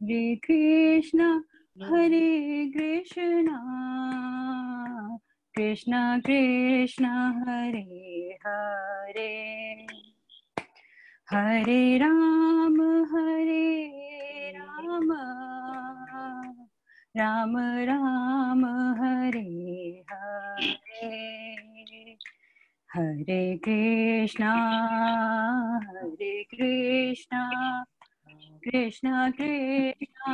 Hare Krishna, Hare Krishna, Krishna Krishna, Hare Hare, Hare Rama, Rama Rama, Hare Hare, Hare Krishna, Krishna Krishna,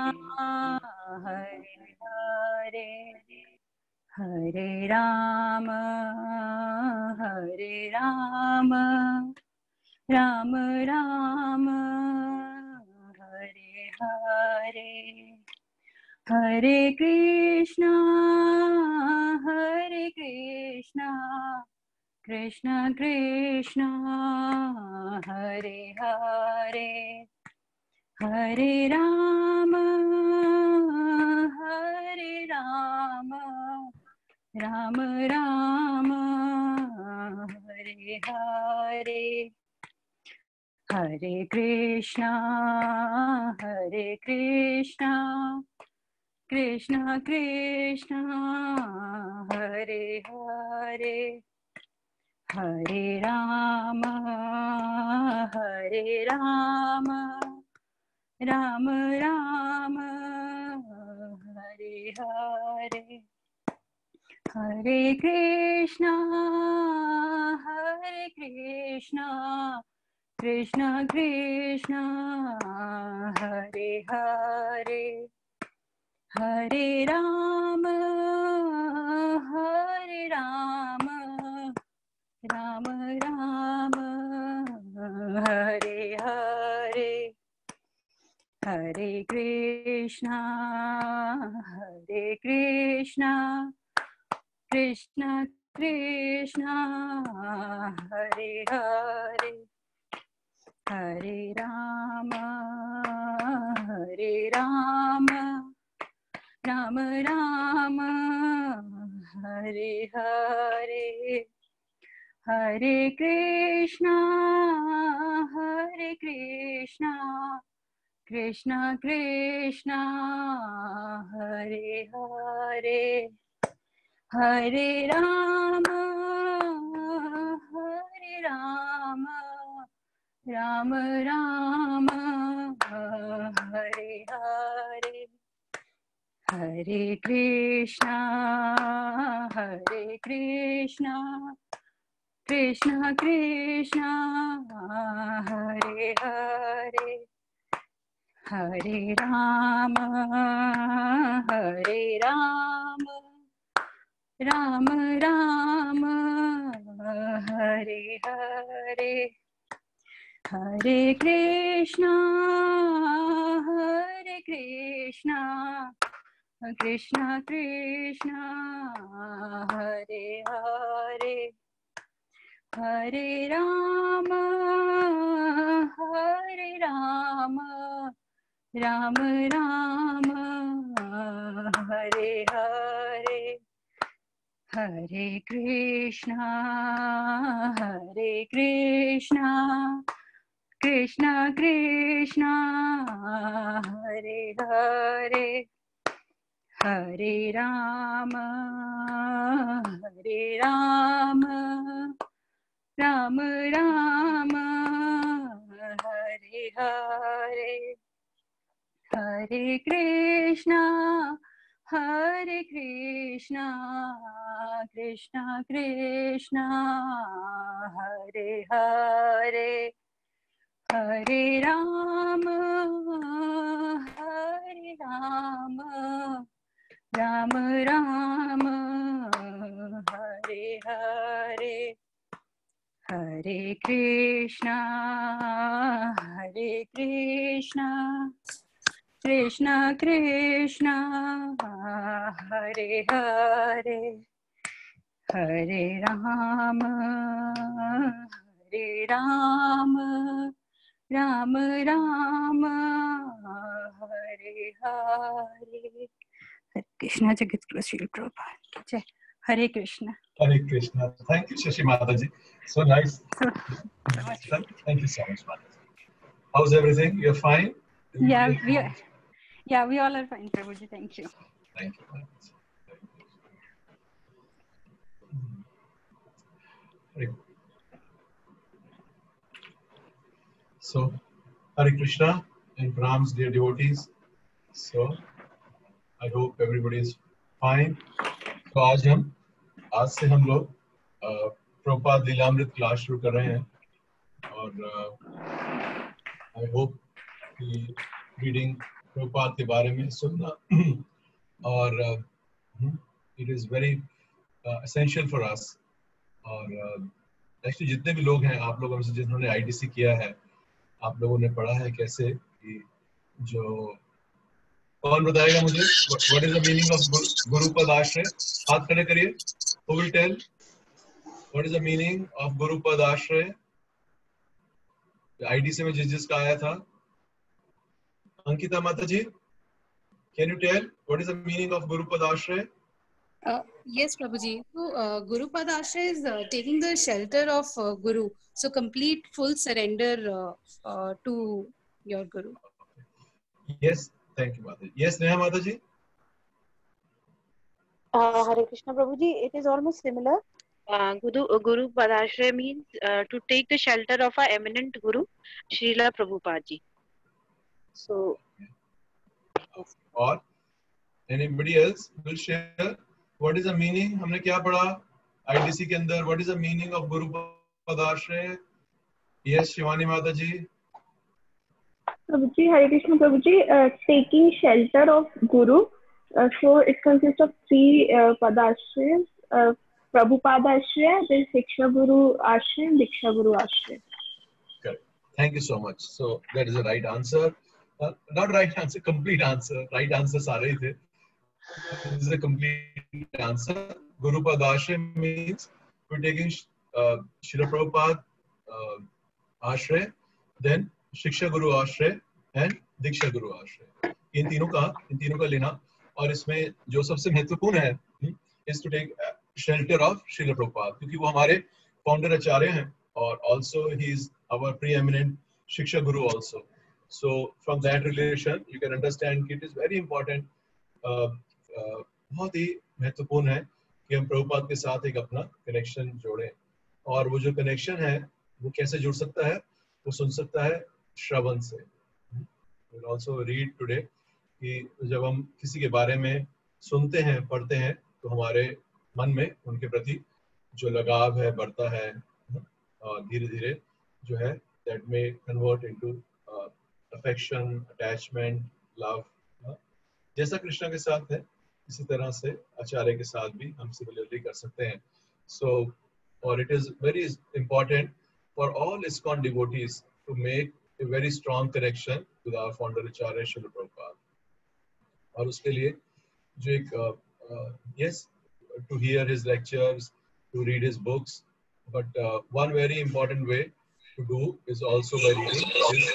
Hare Hare, Hare Rama, Rama Rama, Hare Hare, Hare Krishna, Krishna Krishna, Hare Hare, Hare Rama, Rama Rama, Hare Hare, Hare Krishna, Krishna Krishna, Hare Hare, Hare Rama, Rama Rama, Hare Hare, Hare Krishna, Krishna Krishna, Hare Hare, Hare Rama, Rama Rama, Hare Hare, Hare Krishna, Krishna Krishna, Hare Hare, Hare Rama, Rama Rama, Hare Hare, Hare Krishna, Krishna Krishna, Hare Hare, Hare Rama, Rama Rama, Hare Hare, Hare Krishna, Krishna Krishna, Hare Hare, Hare Rama, Rama Rama, Hare Hare, Hare Krishna, Krishna Krishna, Hare Hare, Hare Rama, Rama Rama, Hare Hare, Hare Krishna, Krishna Krishna, Hare Hare, Hare Rama, Rama Rama, Hare Hare, Hare Krishna, Krishna Krishna, Hare Hare, Hare Rama, Rama Rama, Hare Hare, Hare Krishna, Krishna Krishna, Hare Hare, Hare Rama, Rama Rama, Hare Hare. Hare Krishna, Jagat Guru Srila Prabhupada. Jai. Hare Krishna. Hare Krishna. Thank you, Shashi Mataji. So nice. So much. Thank you so much, Mataji. How's everything? You're fine? Yeah, we all are fine, Prabhuji. Thank you. Thank you. So, Hare Krishna and Pranams, dear devotees. So, I hope everybody is fine. तो आज से हम लोग Prabhupada Lilamrita class शुरू कर रहे हैं और आई होप कि रीडिंग प्रभुपाद के बारे में सुनना और it is very essential for us और एक्चुअली जितने भी लोग हैं आप लोगों में से जिन्होंने आईटीसी किया है आप लोगों ने पढ़ा है कैसे कि जो कौन बताएगा मुझे what is the meaning of gurupada ashraya हाथ खड़े करिए who will tell what is the meaning of gurupada ashraya ITC में जिसका आया था Ankita Mata ji can you tell what is the meaning of gurupada ashraya Yes, Prabhuji. So, Guru Padashray is taking the shelter of Guru. So, complete full surrender to your Guru. Yes, thank you, Mata. Yes, Neha Mata ji. Hare Krishna, Prabhuji. It is almost similar. Guru Padashray means to take the shelter of our eminent Guru, Srila Prabhupada ji. So, or anybody else will share what is the meaning? हमने क्या पढ़ा IDC के अंदर? What is the meaning of Guru Padashray? Yes, Shivani Mata ji. Prabhuji, Hare Krishna, Prabhuji, taking shelter of Guru. So it consists of three Padashrayas, Prabhupada Ashray, then Shiksha Guru Ashray, and Diksha Guru Ashray. Correct. Thank you so much. So that is the right answer. Not right answer, complete answer. Right answer सारे थे. This is a complete answer. Guru Padashray means we're taking Srila Prabhupada Ashray, then Shiksha Guru Ashray and Diksha Guru Ashray. इन तीनों का लेना और इसमें जो सबसे महत्वपूर्ण है is to take shelter of Srila Prabhupada क्योंकि वो हमारे फाउंडर आचार्य हैं और also he is our preeminent Shiksha Guru also. So from that relation you can understand it is very important. बहुत ही महत्वपूर्ण है कि हम प्रभुपाद के साथ एक अपना कनेक्शन जोड़ें और वो जो कनेक्शन है वो कैसे जुड़ सकता है वो सुन सकता है श्रवण से. We'll also read today कि जब हम किसी के बारे में सुनते हैं पढ़ते हैं तो हमारे मन में उनके प्रति जो लगाव है बढ़ता है और धीरे धीरे जो है that may convert into affection, attachment, love. जैसा कृष्णा के साथ है इसी तरह से आचार्य के साथ भी हम सिमिलरली कर सकते हैं. So, or it is very important for all ISKCON devotees to make a very strong connection with our founder Acharya Srila Prabhupada. और उसके लिए जो एक yes, to hear his lectures, to read his books, but one very important way to do is also by reading his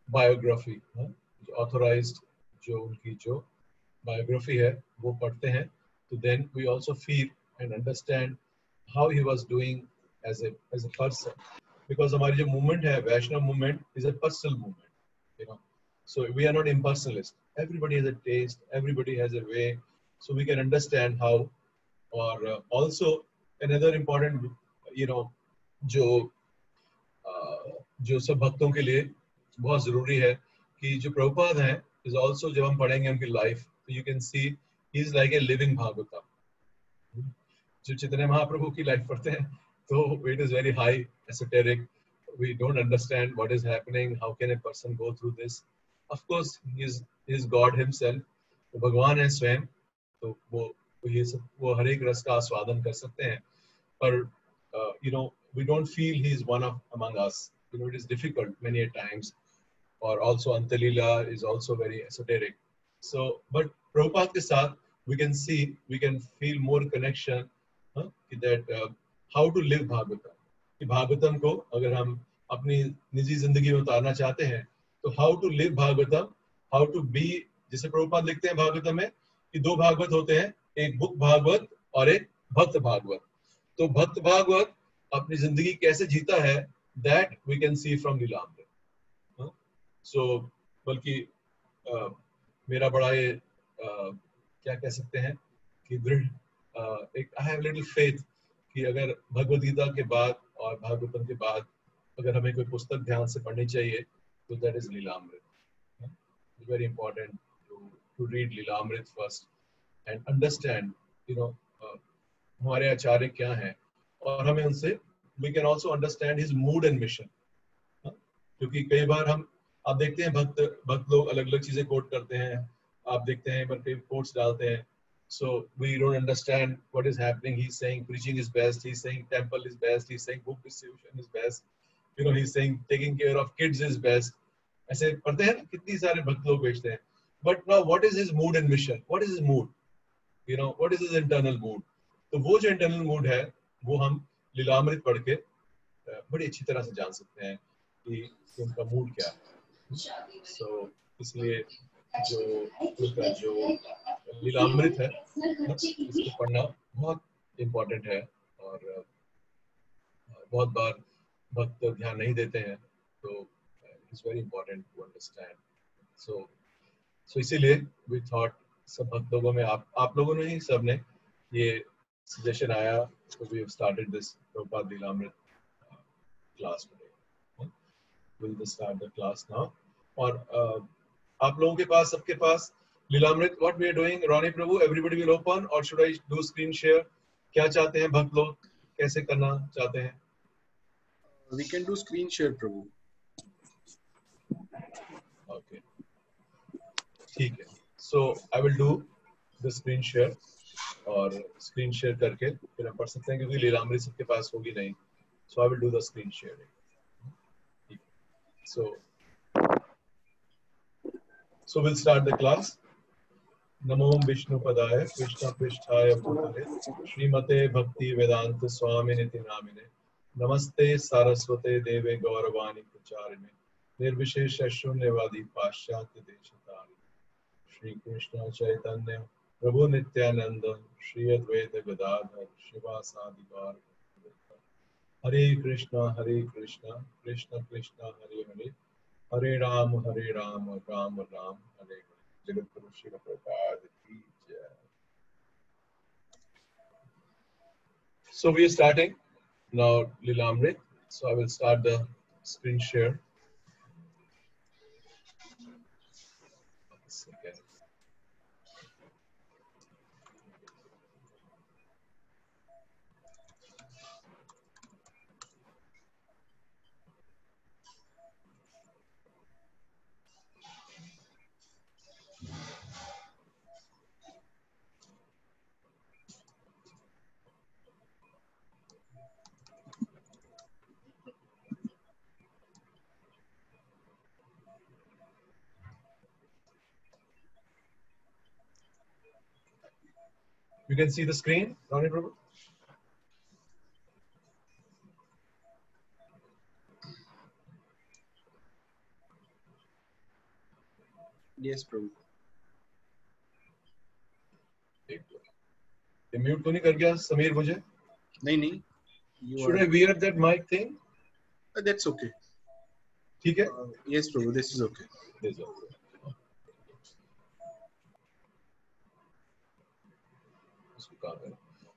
biography. Authorized जो उनकी जो biography है वो पढ़ते हैं तो then we also feel and understand how he was doing as a person because हमारी जो movement है Vaishnava movement is a personal movement, you know, so we are not impersonalist. Everybody has a taste, everybody has a way, so we can understand how. or also another important, you know, जो सब भक्तों के लिए बहुत जरूरी है कि जो प्रभुपाद हैं is also जब हम पढ़ेंगे उनकी लाइफ तो you can see he is like a living Bhagavatam. जो चैतन्य महाप्रभु की लाइफ पढ़ते हैं तो it is very high esoteric, we don't understand what is happening, how can a person go through this. Of course he is God himself, तो भगवान है स्वयं तो वो हर एक रस का आस्वादन कर सकते हैं पर you know we don't feel he is one of among us, you know, it is difficult many a times. Or also Antalila is also very esoteric. So, but Prabhupada ke saath, we can see, we can feel more connection that how to live Bhagavatam. कि Bhagavatam को अगर हम अपनी निजी जिंदगी में उतारना चाहते हैं, तो how to live Bhagavatam, how to be, जैसे प्रभुपाद लिखते हैं भागवतम में कि दो भागवत होते हैं, एक बुक भागवत और एक भक्त भागवत. तो भक्त भागवत अपनी जिंदगी कैसे जीता है that we can see from Lilamrit. So बल्कि मेरा बड़ा ये क्या कह सकते हैं कि दृढ़ एक I have little faith कि अगर भगवद गीता के बाद और भागवतम के बाद अगर हमें कोई पुस्तक ध्यान से पढ़नी चाहिए तो that is Lilamrit. It's very important to read Lilamrit first and understand, you know, हमारे आचार्य क्या हैं और हमें उनसे we can also understand his mood and mission. क्योंकि कई बार आप देखते हैं भक्त लोग अलग अलग चीजें कोट करते हैं, आप देखते हैं पर कई कोट्स डालते हैं, so we don't understand what is happening. He's saying preaching is best, he's saying temple is best, he's saying book distribution is best, you know, he's saying taking care of kids is best. ऐसे पढ़ते हैं ना, कितनी सारे भक्त लोग बेचते हैं. But now what is his mood and mission? What is his mood? You know, what is his internal mood? तो वो जो internal mood है वो हम लीलामृत पढ़ के बड़ी अच्छी तरह से जान सकते हैं कि उनका मूड क्या है. So इसलिए जो लीलामृत है इसको पढ़ना बहुत इम्पोर्टेंट है और बहुत बार भक्त ध्यान नहीं देते हैं, तो it's very important to understand. So इसीलिए वी थॉट सब भक्त लोगों में आप लोगों ने ही सब ने ये सजेशन आया, तो we have started this Prabhupada Lilamrita class today. Will just start the class now. और आप लोगों के पास सबके पास Lilamrita, what we are doing, Roni Prabhu, everybody will open और should I do screen share? क्या चाहते हैं भक्त लोग, कैसे करना चाहते हैं? We can do screen share, Prabhu. Okay, ठीक है. So I will do the screen share और screen share करके फिर हम पढ़ सकते हैं, क्योंकि लीलामृत सबके पास होगी नहीं. So I will do the screen sharing. So we'll start the class. नमो विष्णु पदाय कृष्ण पृष्ठाय भूतले श्रीमते भक्ति वेदांत स्वामी निति नामिने नमस्ते सारस्वते देवे गौरवाणी प्रचारिणे निर्विशेष शून्यवादी पाश्चात्य देशतारिणे श्री कृष्ण चैतन्य प्रभु नित्यानंद श्री अद्वैत गदाधर शिवासादि गौर. हरे कृष्ण कृष्ण कृष्ण हरे हरे, हरे राम राम राम हरे हरे. जगत गुरु श्री प्रभुपाद की जय. So we are starting now Lilamrit. So I will start the screen share. One second. You can see the screen, Ronnie Prabhu? Yes, Prabhu. ये म्यूट तो नहीं कर गया समीर मुझे? नहीं. Should I wear that mic thing? That's okay. ठीक है? Yes, Prabhu. This is okay. This is okay.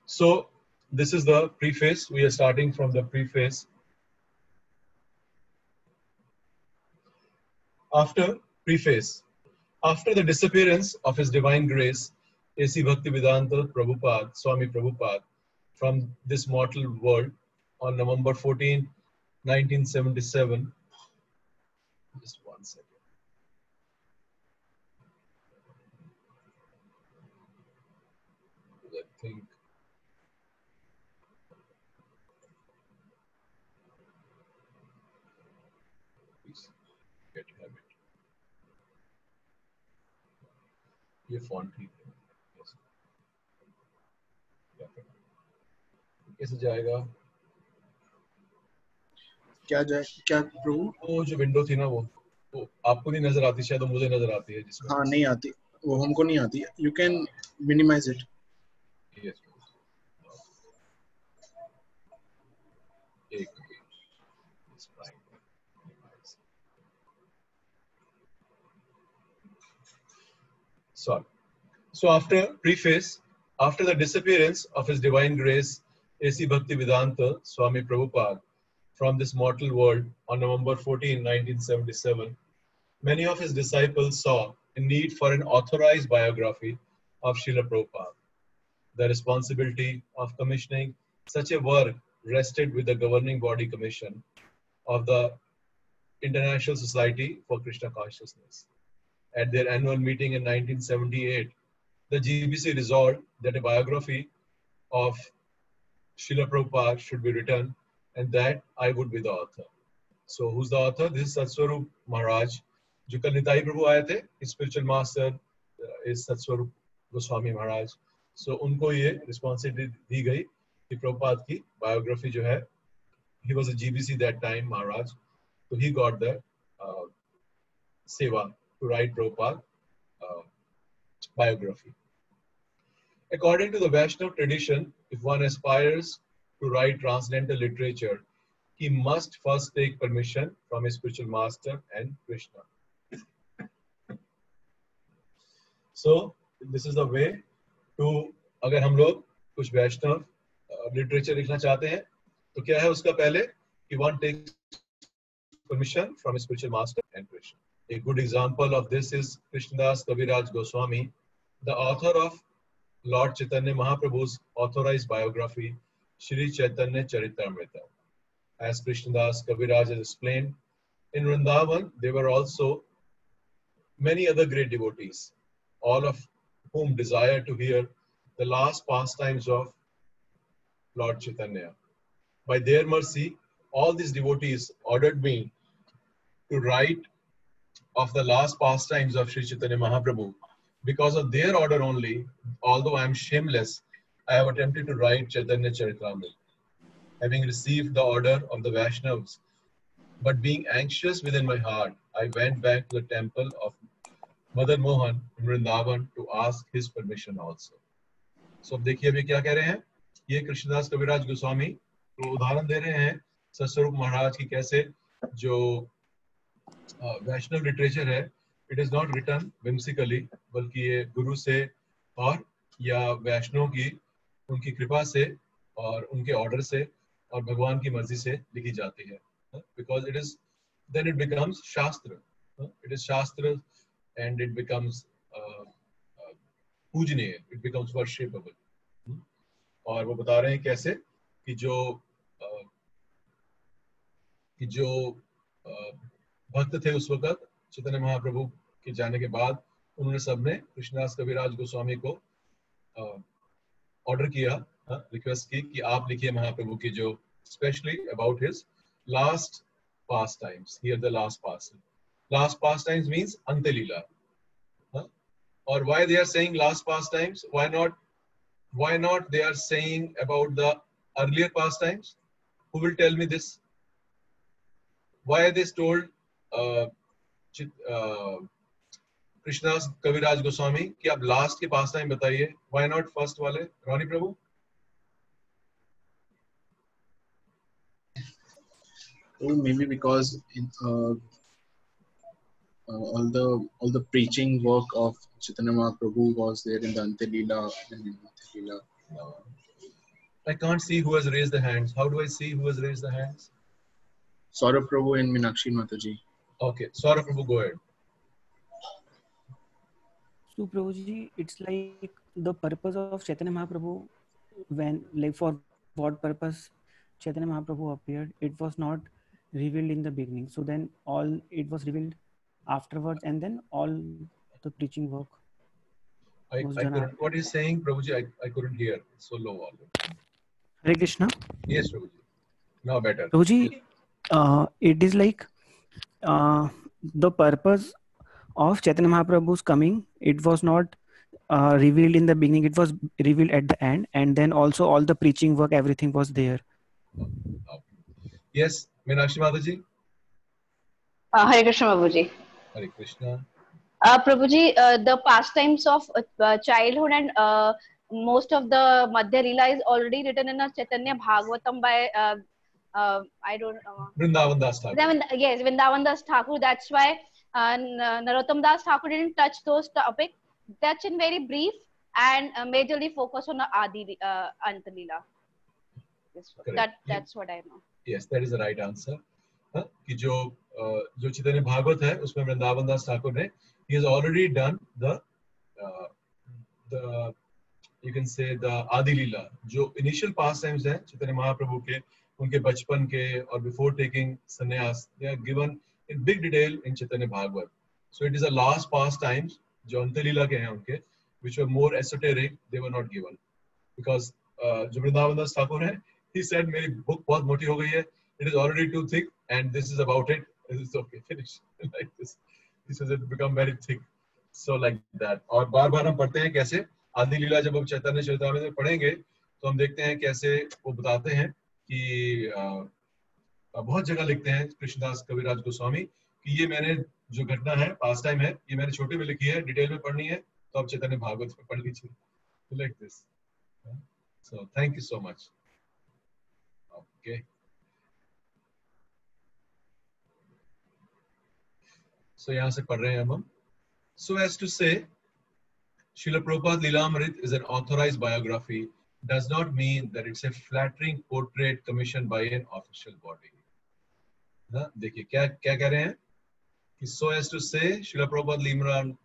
So this is the preface. We are starting from the preface. After the disappearance of His Divine Grace, A.C. Bhaktivedanta Prabhupada, Swami Prabhupada, from this mortal world on November 14, 1977. Just one second. I think please get habit. ये font ठीक है. कैसे जाएगा? क्या प्रभु? वो जो window थी ना वो आपको नहीं नजर आती, शायद मुझे नजर आती है जिसमें. हाँ नहीं आती, वो हमको नहीं आती. You can minimize it. Yes. एक Sorry. So after preface, after the disappearance of His Divine Grace A.C. Bhaktivedanta Swami Prabhupada from this mortal world on November 14, 1977, many of his disciples saw a need for an authorized biography of Srila Prabhupada. The responsibility of commissioning such a work rested with the governing body commission of the International Society for Krishna Consciousness. At their annual meeting in 1978, the GBC resolved that a biography of Srila Prabhupada should be written and that I would be the author. So who's the author? This is Satswarup Maharaj. जो कल निताई प्रभु आए थे, spiritual master is Satswarup Goswami Maharaj. So उनको ये responsibility दी गई कि प्रभुपाद की biography जो है, he was a GBC that time Maharaj, so he got the seva to write Prabhupada biography. According to the Vaishnava tradition, if one aspires to write transcendental literature, he must first take permission from his spiritual master and Krishna. So this is the way to, अगर हम लोग कुछ वैष्णव literature लिखना चाहते हैं, तो क्या है उसका पहले कि one takes permission from his spiritual master and Krishna. A good example of this is Krishnadas Kaviraj Goswami, the author of Lord Chaitanya Mahaprabhu's authorized biography, Shri Chaitanya Charitamrita. As Krishnadas Kaviraj has explained, in Vrindavan there were also many other great devotees, all of whom desired to hear the last pastimes of Lord Chaitanya. By their mercy, all these devotees ordered me to write of the last pastimes of Sri Chaitanya Mahaprabhu. Because of their order only, although I am shameless, I have attempted to write Chaitanya Charitamrita. Having received the order of the Vaishnavas, but being anxious within my heart, I went back to the temple of Madan Mohan in Vrindavan to ask his permission also. So अब देखिए अभी क्या कह रहे हैं, ये कृष्णदास कविराज गोस्वामी तो उदाहरण दे रहे हैं सत्स्वरूप महाराज की कैसे जो वैष्णव लिटरेचर है, it is not written whimsically, बल्कि ये गुरु से और या वैष्णव की उनकी कृपा से और उनके ऑर्डर से और भगवान की मर्जी से लिखी जाती है. Because it is, then it becomes शास्त्र. It is शास्त्र and it becomes पूजनीय, it becomes worshipable. और वो बता रहे हैं कैसे कि जो भक्त थे उस वक्त चैतन्य महाप्रभु के जाने के बाद उन्होंने सबने कृष्णदास कविराज गोस्वामी को ऑर्डर किया, रिक्वेस्ट की कि आप लिखिए महाप्रभु की जो specially about his last pastimes. Here the last pastimes means Antya Lila. और why they are saying last past times, why not they are saying about the earlier past times? Who will tell me this? Why are they told Krishnadas कविराज गोस्वामी कि आप last के पास time बताइए? Why not first वाले? रोनी प्रभु. Oh, maybe because all the preaching work of Chaitanya Mahaprabhu was there in the Antya Leela and in Antya Leela. I can't see who has raised the hands. How do I see who has raised the hands? Saurabh Prabhu and Meenakshi Mataji. Okay, Saurabh Prabhu, go ahead. So Prabhuji, it's like the purpose of Chaitanya Mahaprabhu, when, like, for what purpose Chaitanya Mahaprabhu appeared, it was not revealed in the beginning. So then all it was revealed afterwards, and then all the preaching work was done. Couldn't, what he's saying, Prabhuji, I couldn't hear. So low volume. Hare Krishna. Yes, Prabhuji. Now better. Prabhuji, it is like the purpose of Chaitanya Mahaprabhu's coming, it was not revealed in the beginning, it was revealed at the end, and then also all the preaching work, everything was there. Yes, Meenakshi Mataji. Hare Krishna, Prabhuji. Hare Krishna. Prabhuji, the pastimes of childhood and most of the Madhya Leela is already written in a Chaitanya Bhagavatam by I don't know. Vrindavan Das Thakur. Yes, Vrindavan Das Thakur. That's why Narottam Das Thakur didn't touch those topics. that's in very brief and majorly focus on Adi Anta Leela. That's what I know. Yes, that is the right answer. कि जो चैतन्य भागवत है उसमें वृंदावन दास ठाकुर ने he has already done the you can say the Adi Leela, जो initial pastimes है चैतन्य महाप्रभु के, उनके बचपन के और before taking sannyas, they are given in big detail in Chaitanya Bhagavat. So it is the last pastimes जो अंत लीला के हैं उनके, which were more esoteric, they were not given because जो वृंदावन दास ठाकुर है, he said मेरी book बहुत मोटी हो गई है, it is already too thick and this is about it, it's okay, finish like this. This has become very thick, so like that. और बार बार हम पढ़ते हैं कैसे आदि लीला, जब हम चैतन्य चरितामृत में पढ़ेंगे तो हम देखते हैं कैसे वो बताते हैं कि बहुत जगह लिखते हैं कृष्णदास कविराज गोस्वामी कि ये मैंने जो घटना है पास टाइम है ये मैंने छोटे में लिखी है, डिटेल में पढ़नी है तो आप चैतन्य भागवत में पढ़ लीजिए, like this. So thank you so much. Okay, so यहाँ से पढ़ रहे हैं हम. So as to say, Srila Prabhupada Lilamrit is an authorized biography does not mean that it's a flattering portrait commissioned by an official body. ना देखिए क्या क्या कह रहे हैं कि so as to say Srila Prabhupada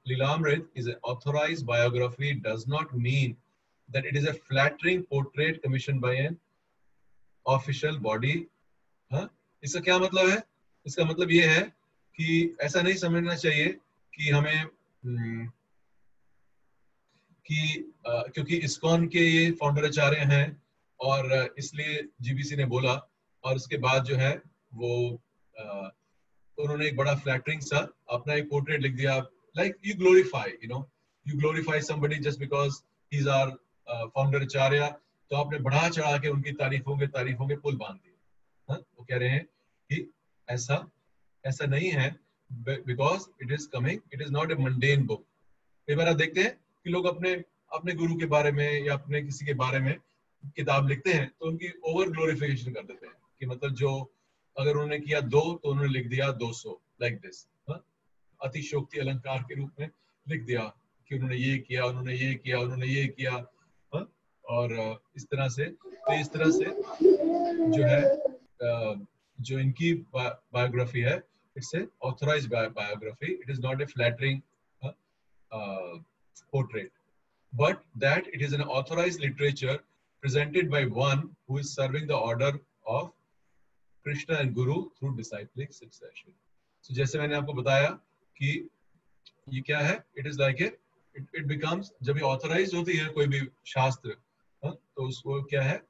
Lilamrit is an authorized biography does not mean that it is a flattering portrait commissioned by an official body. हाँ, इसका क्या मतलब है? इसका मतलब ये है कि ऐसा नहीं समझना चाहिए कि हमें क्योंकि इस्कॉन के ये फाउंडर आचार्य हैं और इसलिए जीबीसी ने बोला और उसके बाद जो है वो उन्होंने एक बड़ा फ्लैटरिंग सा अपना एक पोर्ट्रेट लिख दिया, like you glorify somebody just because he is our founder acharya, तो आपने बढ़ा चढ़ा के उनकी तारीफों के पुल बांध दिए. वो कह रहे हैं कि ऐसा नहीं है, because it is not a mundane book. कई बार आप देखते हैं कि लोग अपने गुरु के बारे में या अपने किसी के बारे में किताब लिखते हैं तो उनकी ओवर ग्लोरिफिकेशन कर देते हैं कि मतलब जो अगर उन्होंने किया 2 तो उन्होंने लिख दिया 200, लाइक दिस. अतिशोक्ति अलंकार के रूप में लिख दिया कि उन्होंने ये किया, उन्होंने ये किया, उन्होंने ये किया. और इस तरह से जो है जो इनकी बायोग्राफी है, it's an authorized biography. It is not a flattering portrait, but that it is an authorized literature presented by one who is serving the order of Krishna and Guru through disciplic succession. So जैसे मैंने आपको बताया कि ये क्या है, it is like it becomes जब ये authorized होती है कोई भी शास्त्र, तो उसको क्या है,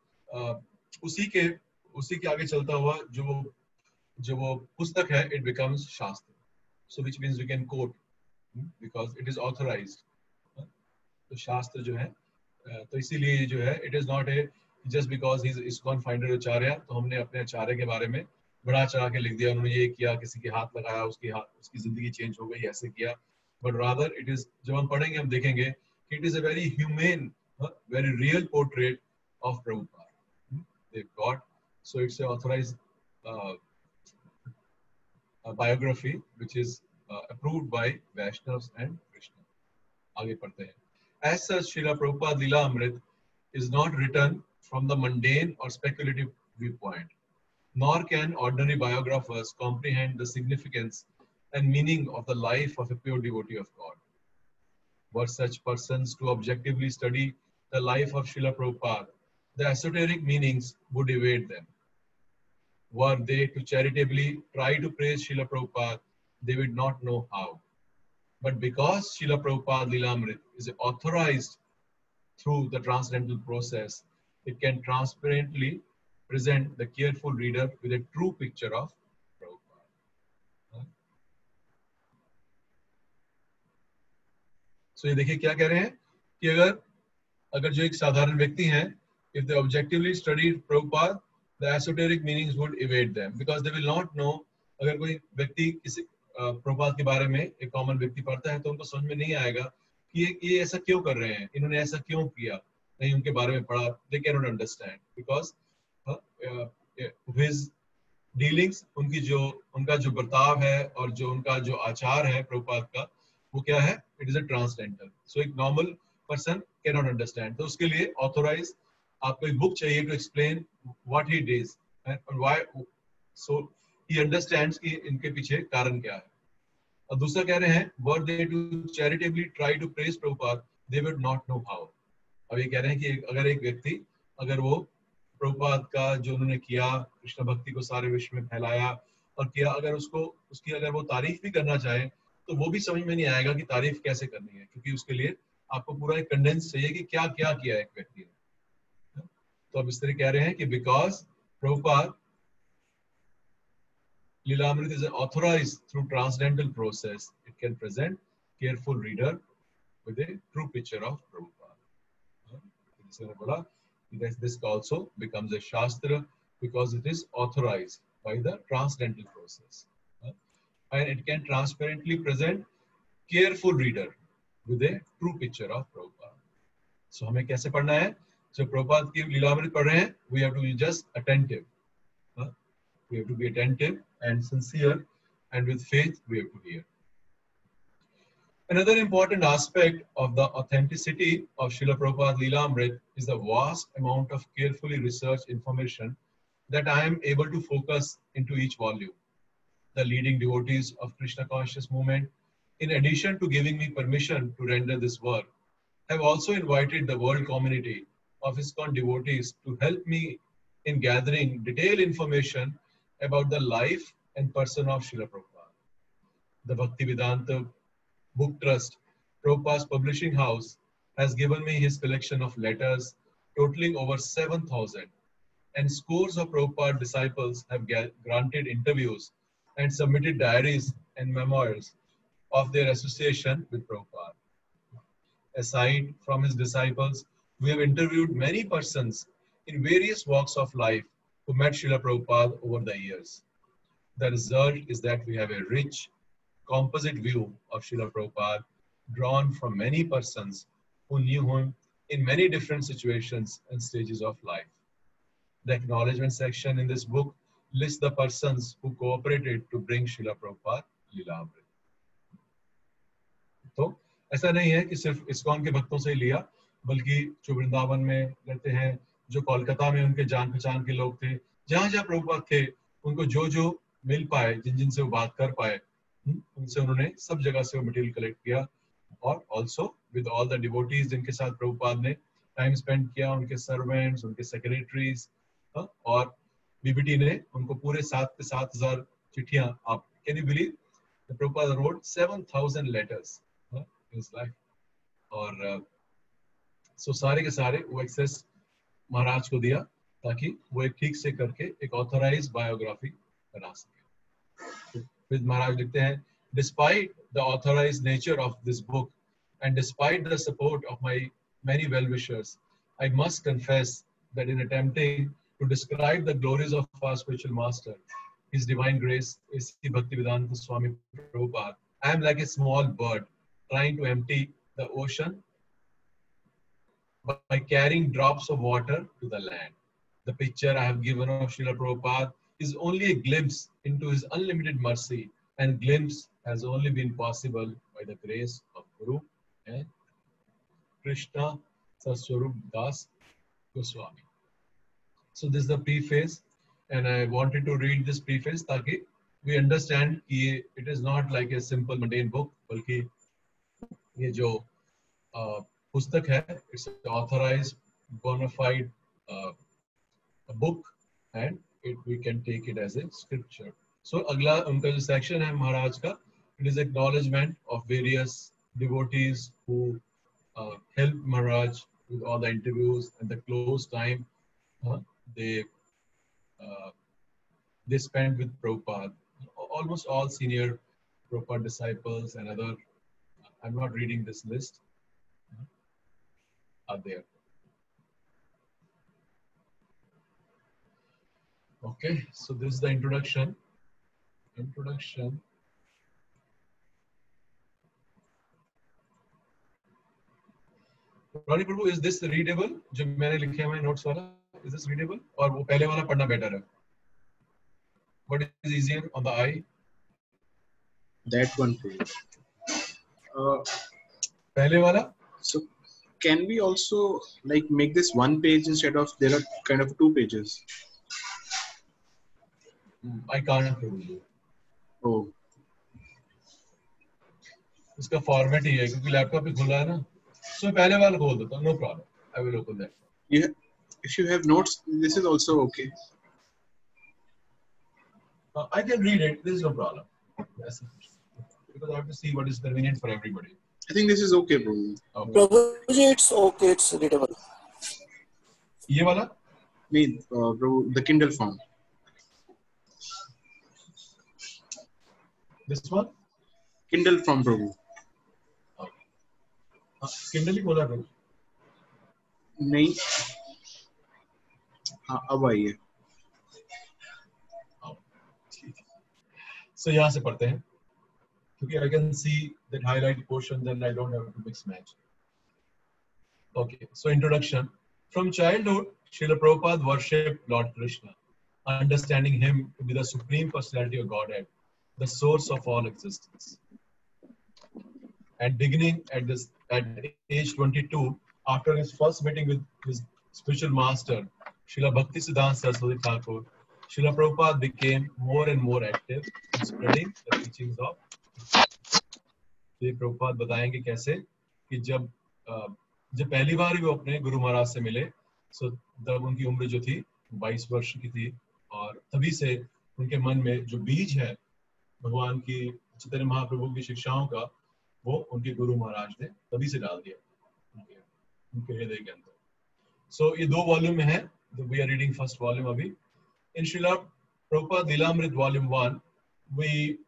उसी के आगे चलता हुआ जो वो पुस्तक है, it becomes शास्त्र. So which means we can quote because it is authorized. तो शास्त्र जो है, तो इसीलिए जो है it is not a just because he is ISKCON founder आचार्य तो हमने अपने आचार्य के बारे में बढ़ा चढ़ा के लिख दिया, उन्होंने ये किया, किसी के हाथ लगाया, उसकी जिंदगी चेंज हो गई, ऐसे किया. But rather it is, जब हम पढ़ेंगे हम देखेंगे कि it is a very humane, very real portrait of Prabhupada. They've got, so it's an authorized biography which is approved by Vaishnavas and Krishna. आगे पढ़ते हैं. As such, Srila Prabhupada Lilamrit is not written from the mundane or speculative viewpoint, nor can ordinary biographers comprehend the significance and meaning of the life of a pure devotee of God. Were such persons to objectively study the life of Srila Prabhupada, the esoteric meanings would evade them. Were they to charitably try to praise Srila Prabhupada, they would not know how. But because Srila Prabhupada Lilamrit is authorized through the transcendental process, it can transparently present the careful reader with a true picture of Prabhupada. So ये देखिए क्या कह रहे हैं कि अगर जो एक साधारण व्यक्ति हैं, if they objectively studied Prabhupada, the esoteric meanings would evade them because they will not know. अगर कोई व्यक्ति किसी प्रभुपाद के बारे में एक कॉमन व्यक्ति पढ़ता है तो उनको समझ में नहीं आएगा कि ये ऐसा क्यों कर रहे हैं, इन्होंने ऐसा क्यों किया, नहीं उनके बारे में पढ़ा. They cannot understand because his dealings, उनका जो बर्ताव है और जो उनका जो आचार है प्रभुपाद का, वो क्या है? It is a transcendental. So एक normal person can not understand. तो उसके लिए ऑथोराइज आपको एक बुक चाहिए to explain what he does and why, so he understands कि इनके पीछे कारण क्या है. और दूसरा कह रहे हैं were they to charitably try to praise Prabhupada they would not know how. अब ये कह रहे हैं कि अगर एक व्यक्ति, अगर वो प्रभुपाद का जो उन्होंने किया, कृष्ण भक्ति को सारे विश्व में फैलाया और किया, अगर उसकी अगर वो तारीफ भी करना चाहे तो वो भी समझ में नहीं आएगा कि तारीफ कैसे करनी है, क्योंकि उसके लिए आपको पूरा एक कंडेंस चाहिए कि क्या क्या किया एक व्यक्ति ने. तो अब इस तरह कह रहे हैं कि because Prabhupada Lilamrit is authorized through transcendental process, it can present careful reader with a true picture of Prabhupada. This also becomes a shastra because it is authorized by the transcendental process, and it can transparently present careful reader with a true picture of Prabhupada. So हमें कैसे पढ़ना है? जब प्रभुपाद की लीलामृत पढ़ रहे हैं, we have to be just attentive. We have to be attentive and sincere, and with faith we have to hear. Another important aspect of the authenticity of Srila Prabhupada Leelamrit is the vast amount of carefully researched information that I am able to focus into each volume. The leading devotees of Krishna conscious movement, in addition to giving me permission to render this work, have also invited the world community of ISKCON devotees to help me in gathering detailed information about the life and person of Srila Prabhupada. The Bhaktivedanta Book Trust, Prabhupada's publishing house, has given me his collection of letters totaling over 7,000, and scores of Prabhupada disciples have granted interviews and submitted diaries and memoirs of their association with Prabhupada. Aside from his disciples, we have interviewed many persons in various walks of life who met Srila Prabhupada over the years. The result is that we have a rich, composite view of Srila Prabhupada drawn from many persons who knew him in many different situations and stages of life. The acknowledgement section in this book lists the persons who cooperated to bring Srila Prabhupada Leelamrit. तो ऐसा नहीं है कि सिर्फ ISKCON के भक्तों से ही लिया, बल्कि जो वृंदावन में रहते हैं, जो कोलकाता में उनके जान पहचान के लोग थे, जहाँ जहाँ प्रभुपाद थे, उनको जो जो मिल पाए, जिन जिन से वो बात कर पाए, उनसे उन्होंने सब जगह से वो मटेरियल कलेक्ट किया. और also with all the devotees जिनके साथ प्रभुपाद ने टाइम स्पेंड किया, उनके सर्वेंट्स, उनके सेक्रेटरीज, और बीबीटी ने उनको पूरे 7,000 चिट्ठियां, आप can you believe Prabhupada road 7,000 letters in his life. और सो सारे के सारे वो एक्सेस महाराज को दिया ताकि वो एक ठीक से करके एक ऑथराइज बायोग्राफी बना सके. फिर महाराज लिखते हैं, despite the authorised nature of this book and despite the support of my many well wishers, I must confess that in attempting to describe the glories of our spiritual master, his divine grace, A.C. Bhaktivedanta Swami Prabhupada, I am like a small bird trying to empty the ocean by carrying drops of water to the land. The picture I have given of Srila Prabhupada is only a glimpse into his unlimited mercy, and glimpse has only been possible by the grace of Guru and Krishna Satswarup Das Goswami. So this is the preface, and I wanted to read this preface ताकि we understand कि it is not like a simple mundane book, बल्कि ये जो पुस्तक है, it's an authorized, bona fide book, and we can take it as a scripture. So अगला उनका जो section है महाराज का, it is acknowledgement of various devotees who helped Maharaj with all the interviews and the close time they spent with Prabhupada. Almost all senior Prabhupada disciples and other, I'm not reading this list, are there. Okay, so this is the introduction. Rani Prabhu, is this readable? जो मैंने लिखे हैं notes वाला, is this readable? और वो पहले वाला पढ़ना better है? What is easier on the eye? That one page. पहले वाला So can we also like make this one page instead of there are kind of 2 pages? I can't prove you. Oh, इसका format ही है क्योंकि laptop पे खुला है ना, सो पहले वाला खोल देता हूँ, no problem, I will open that. yeah. If you have notes, this is also okay. I can read it, this is no problem. Yes, because I have to see what is convenient for everybody. I think this is okay, bro. Okay. Prabhuji, it's okay, it's readable. ये वाला Need, bro, the Kindle form. this one Kindle form, bro. Kindle ही खोला है. नहीं, हाँ अब आई है. So यहाँ से पढ़ते हैं क्योंकि I can see that highlight portion, then I don't have to mix match. Okay, so introduction. From childhood, Srila Prabhupada worshipped Lord Krishna, understanding him to be the supreme personality of Godhead, the source of all existence. And beginning at age 22, after his first meeting with his spiritual master, Srila Bhaktisiddhanta Saraswati Thakur, Srila Prabhupada became more and more active in spreading the teachings of. ये प्रभुपाद बताएंगे कैसे कि जब पहली बार वो अपने गुरु महाराज से मिले, सो तब उनकी उम्र जो थी 22 वर्ष की थी, और तभी से उनके मन में जो बीज है भगवान की चैतन्य महाप्रभु की शिक्षाओं का, वो उनके गुरु महाराज ने तभी से डाल दिया उनके हृदय के अंदर. सो ये 2 वॉल्यूम में है, we are reading first volume अभी. In Srila Prabhupada Lilamrit Volume 1, we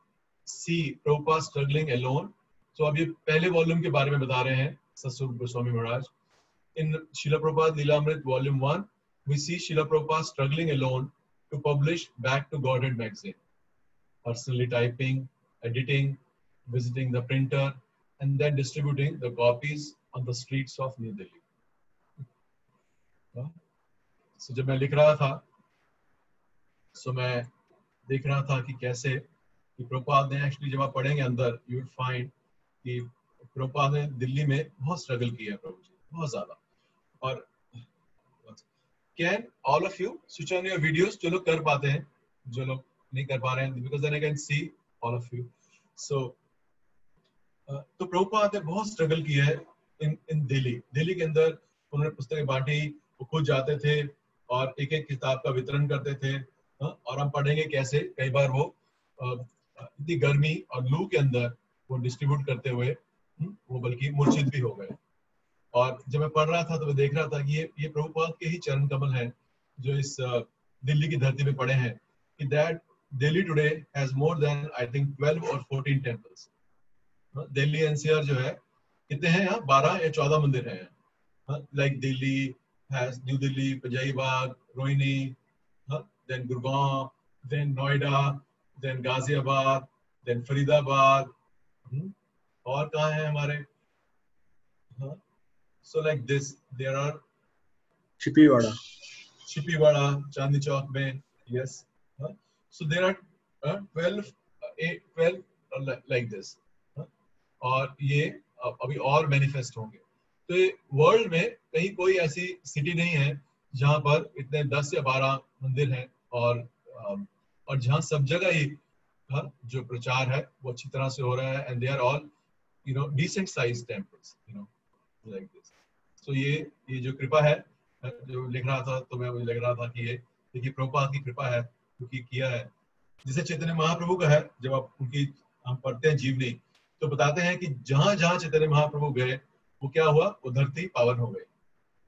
see Prabhupada struggling alone. So अब ये पहले वॉल्यूम के बारे में बता रहे हैं सतस्वरूप गोस्वामी महाराज. In Srila Prabhupada Lilamrit Volume 1, we see Srila Prabhupada struggling alone to publish Back to Godhead magazine, personally typing, editing, visiting the printer, and then distributing the copies on the streets of New Delhi. So जब मैं लिख रहा था, सो मैं देख रहा था कि कैसे कि प्रभुपाद ने एक्चुअली, जब आप पढ़ेंगे अंदर, यू विल फाइंड कि प्रभुपाद ने दिल्ली में बहुत स्ट्रगल किया है, प्रभु जी, बहुत ज्यादा. और can all of you switch on your videos, जो लोग कर पाते हैं, जो लोग नहीं कर पा रहे हैं, because then I can see all of you. So तो प्रभुपाद ने बहुत स्ट्रगल किया है इन दिल्ली के अंदर. उन्होंने पुस्तकें बांटी, वो खुद जाते थे और एक एक किताब का वितरण करते थे. और हम पढ़ेंगे कैसे कई बार वो इतनी गर्मी और लू के अंदर वो डिस्ट्रीब्यूट करते हुए वो बल्कि मूर्छित भी हो गए. और जब मैं पढ़ रहा था तो मैं देख रहा था कि ये प्रभुपाद के ही चरण कमल हैं जो इस दिल्ली की धरती पे पड़े हैं, कि that Delhi today has more than I think 12 और 14 टेम्पल्स. दिल्ली एनसीआर जो है, कितने हैं यहाँ, 12 या 14 मंदिर हैं. Like Delhi has new Delhi, Panjai Bagh, Rohini, then Gurgaon, then Noida, then Ghaziabad, then Faridabad. और कहाँ है हमारे? So like this, there are Chippiwada, Chandni Chowk में, yes. So there are 12 like this. और ये अभी और मैनिफेस्ट होंगे. तो ये वर्ल्ड में कहीं कोई ऐसी सिटी नहीं है जहाँ पर इतने 10 या 12 मंदिर हैं, और जहाँ सब जगह ही जो प्रचार है वो अच्छी तरह से हो रहा है. And they are all decent sized temples, like this. So ये जो कृपा है, जो लिख रहा था तो मैं मुझे लग रहा था कि ये देखिए प्रभुपाद की कृपा है, क्योंकि किया है. जैसे चैतन्य महाप्रभु का है, जब आप उनकी हम पढ़ते हैं जीवनी तो बताते हैं कि जहाँ जहाँ चैतन्य महाप्रभु गए वो क्या हुआ, वो धरती पावन हो गई.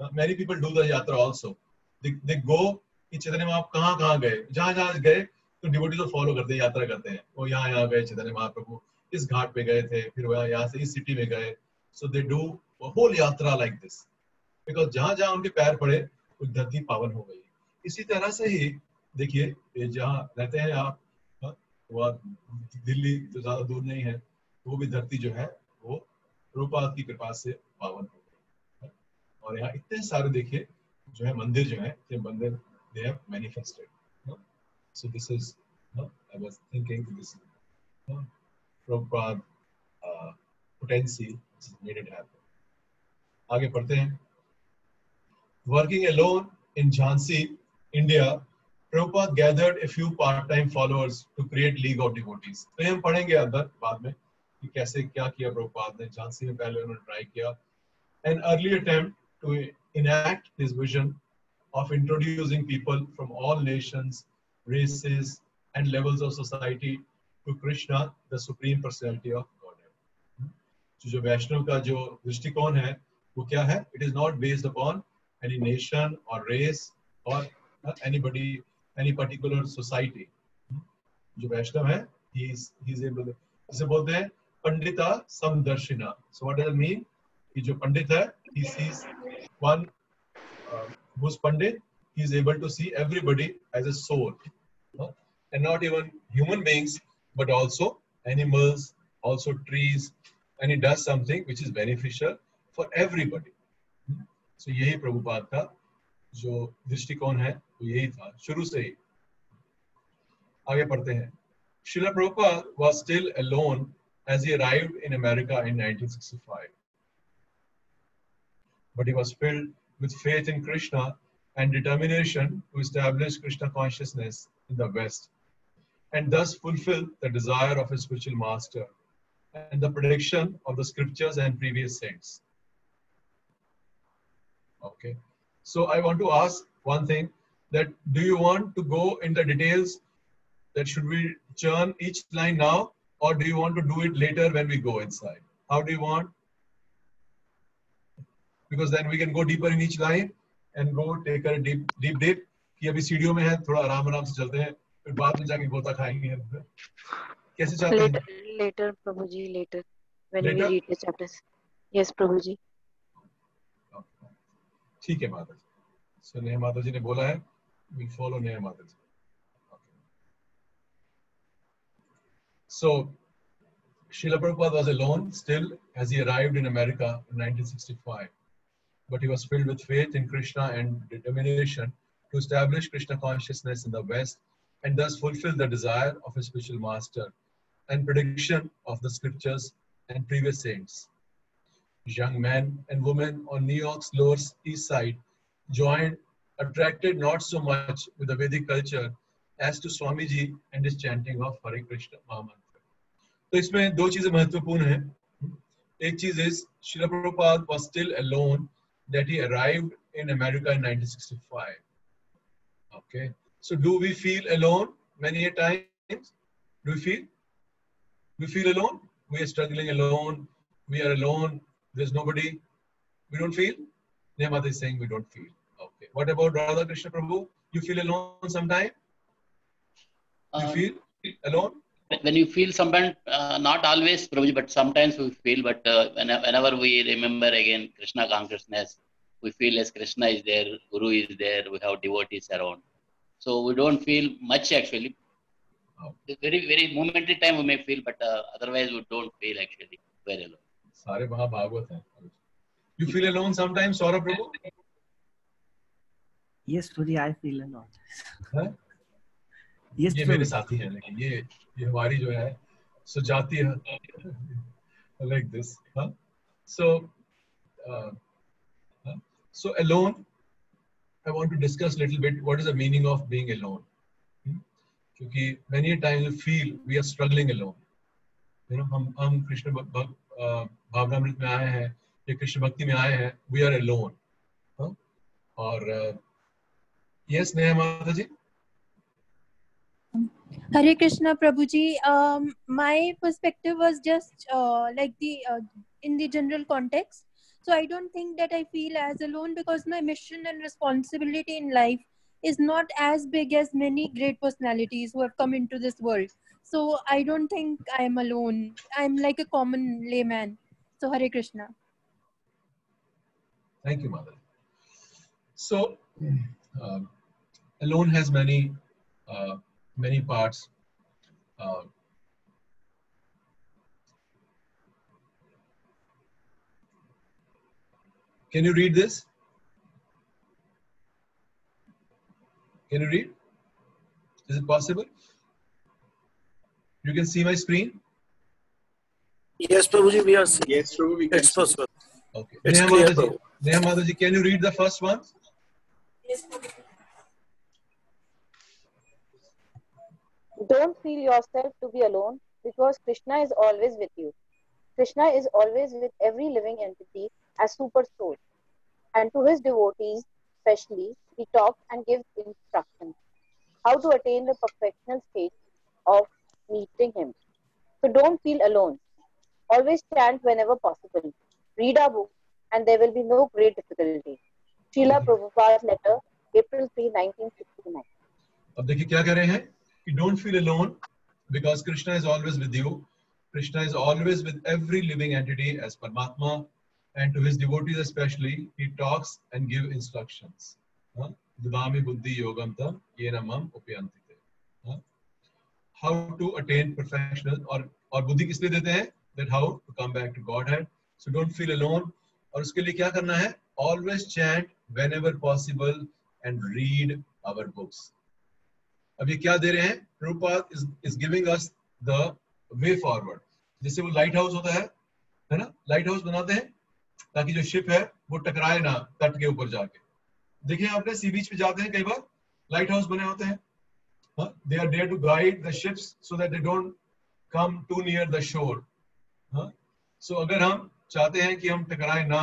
Many people do the यात्रा also. They go कि चैतन्य महाप्रभु कहाँ कहाँ गए, जहाँ जहाँ गए तो डिवोटीज को फॉलो करते हैं, यात्रा करते हैं. वो यहाँ गए चैतन्य महाप्रभु, इस घाट पे गए थे, फिर वह यहाँ से इस सिटी में गए. सो दे डू होल यात्रा लाइक दिस, बिकॉज जहाँ जहाँ उनके पैर पड़े उस धरती पावन हो गई. इसी तरह से ही देखिए जहाँ रहते हैं आप, वह दिल्ली तो ज्यादा दूर नहीं है, वो भी धरती जो है वो प्रभुपाद की कृपा से पावन हो गई. और यहाँ इतने सारे देखिए जो है मंदिर जो है, ये मंदिर they have manifested. So this is, I was thinking this Prabhupada potency which made it happen. आगे पढ़ते हैं. Working alone in Jhansi, India, Prabhupada gathered a few part-time followers to create League of Devotees. तो ये हम पढ़ेंगे अंदर बाद में कि कैसे क्या किया प्रभुपाद ने. झांसी में पहले उन्होंने ट्राई किया. An early attempt to enact his vision of introducing people from all nations, races, and levels of society to Krishna, the Supreme Personality of Godhead. जो वैष्णव का जो दृष्टिकोण है वो क्या है? It is not based upon any nation or race or anybody, any particular society. जो वैष्णव है, he is able to, जिसे बोलते हैं Pandita समदर्शिना. So what does it mean? कि जो पंडित है, he sees one who's pandit, he is able to see everybody as a soul, and not even human beings, but also animals, also trees, and he does something which is beneficial for everybody. So यही प्रभुपाद का जो दृष्टिकोण है वो यही था शुरू से ही. आगे पढ़ते हैं. Srila Prabhupada was still alone as he arrived in America in 1965. But he was filled with faith in Krishna and determination to establish Krishna consciousness in the West, and thus fulfill the desire of his spiritual master and the prediction of the scriptures and previous saints. Okay, so I want to ask one thing, that do you want to go in the details, that should we churn each line now, or do you want to do it later when we go inside? How do you want? Because then we can go deeper in each line and go take a deep कि अभी सीढ़ियों में है, थोड़ा आराम से चलते हैं, फिर बाद में जाके गोता खाएंगे. कैसे चाहते हैं? Later, Prabhuji, later when we read the chapters. Yes, Prabhuji. ठीक है माता जी. So नेहा माता जी ने बोला है, we follow नेहा माता जी. So Srila Prabhupada was alone still as he arrived in America in 1965. But he was filled with faith in Krishna and determination to establish Krishna consciousness in the West, and thus fulfill the desire of his spiritual master and prediction of the scriptures and previous saints. Young men and women on New York's Lower East Side joined, attracted not so much with the Vedic culture as to Swamiji and his chanting of Hare Krishna Mahamantra. तो इसमें दो चीजें महत्वपूर्ण हैं. एक चीज is Srila Prabhupada was still alone, that he arrived in America in 1965. Okay, so do we feel alone many a times? Do we feel alone? We are struggling alone. We are alone. There's nobody. We don't feel. Nehmata is saying we don't feel. Okay. What about Radha Krishna Prabhu? You feel alone sometime? You feel alone? When you feel sometimes, not always, Prabhuji, but sometimes we feel. But whenever we remember again Krishna consciousness, we feel as Krishna is there, Guru is there, we have devotees around. So we don't feel much actually. Very, very momentary time we may feel, but otherwise we don't feel actually very alone. सारे महाभागवत हैं. You feel alone sometimes, Saurabh Prabhu? Yes, Prabhuji, I feel alone. Huh? Yes, ये मेरे साथी हैं, लेकिन ये हमारी जो है सुजाती है, like this. Huh? So alone, I want to discuss a little bit what is the meaning of being alone. क्योंकि many times we feel we are struggling alone. You know, हम कृष्ण भावनामृत में आए हैं या कृष्ण भक्ति में आए हैं, we are alone. Huh? और yes, नेहा माता जी. Hare Krishna Prabhuji, my perspective was just like in the general context. So I don't think that I feel as alone, because my mission and responsibility in life is not as big as many great personalities who have come into this world. So I don't think I am alone. I'm like a common layman. So Hare Krishna. Thank you, Mother. So alone has many parts. Can you read this? Can you read? Is it possible? You can see my screen? Yes, Prabhuji, we are seeing. Yes, Prabhu, we can It's see. possible. Okay. It's Neha clear, Mataji, Prabhu. Neha Mataji, can you read the first one? Don't feel yourself to be alone because Krishna is always with you. Krishna is always with every living entity as super soul. And to his devotees, especially, he talks and gives instructions how to attain the perfectional state of meeting him. So don't feel alone. Always chant whenever possible. Read our book, and there will be no great difficulty. Srila Prabhupada's letter, April 3, 1969. अब देखिए क्या कह रहे हैं कि don't feel alone because Krishna is always with you. Krishna is always with every living entity as Paramatma, and to his devotees especially, he talks and gives instructions. Dudami buddhi yogam tam yena mam upyantite. How to attain perfection और बुद्धि किस लिए देते हैं? That how to come back to Godhead. So don't feel alone. और उसके लिए क्या करना है? Always chant whenever possible and read our books. अब ये क्या दे रहे हैं? Prabhupada is giving us the way forward. जैसे वो लाइट हाउस होता है ना? लाइट हाउस बनाते हैं ताकि जो शिप है वो टकराए ना तट के ऊपर जाके. देखिए आपने सी बीच पे जाते हैं कई बार लाइट हाउस बने होते हैं. They are there to guide the ships so that they don't come too near the shore. So अगर हम चाहते हैं कि हम टकराए ना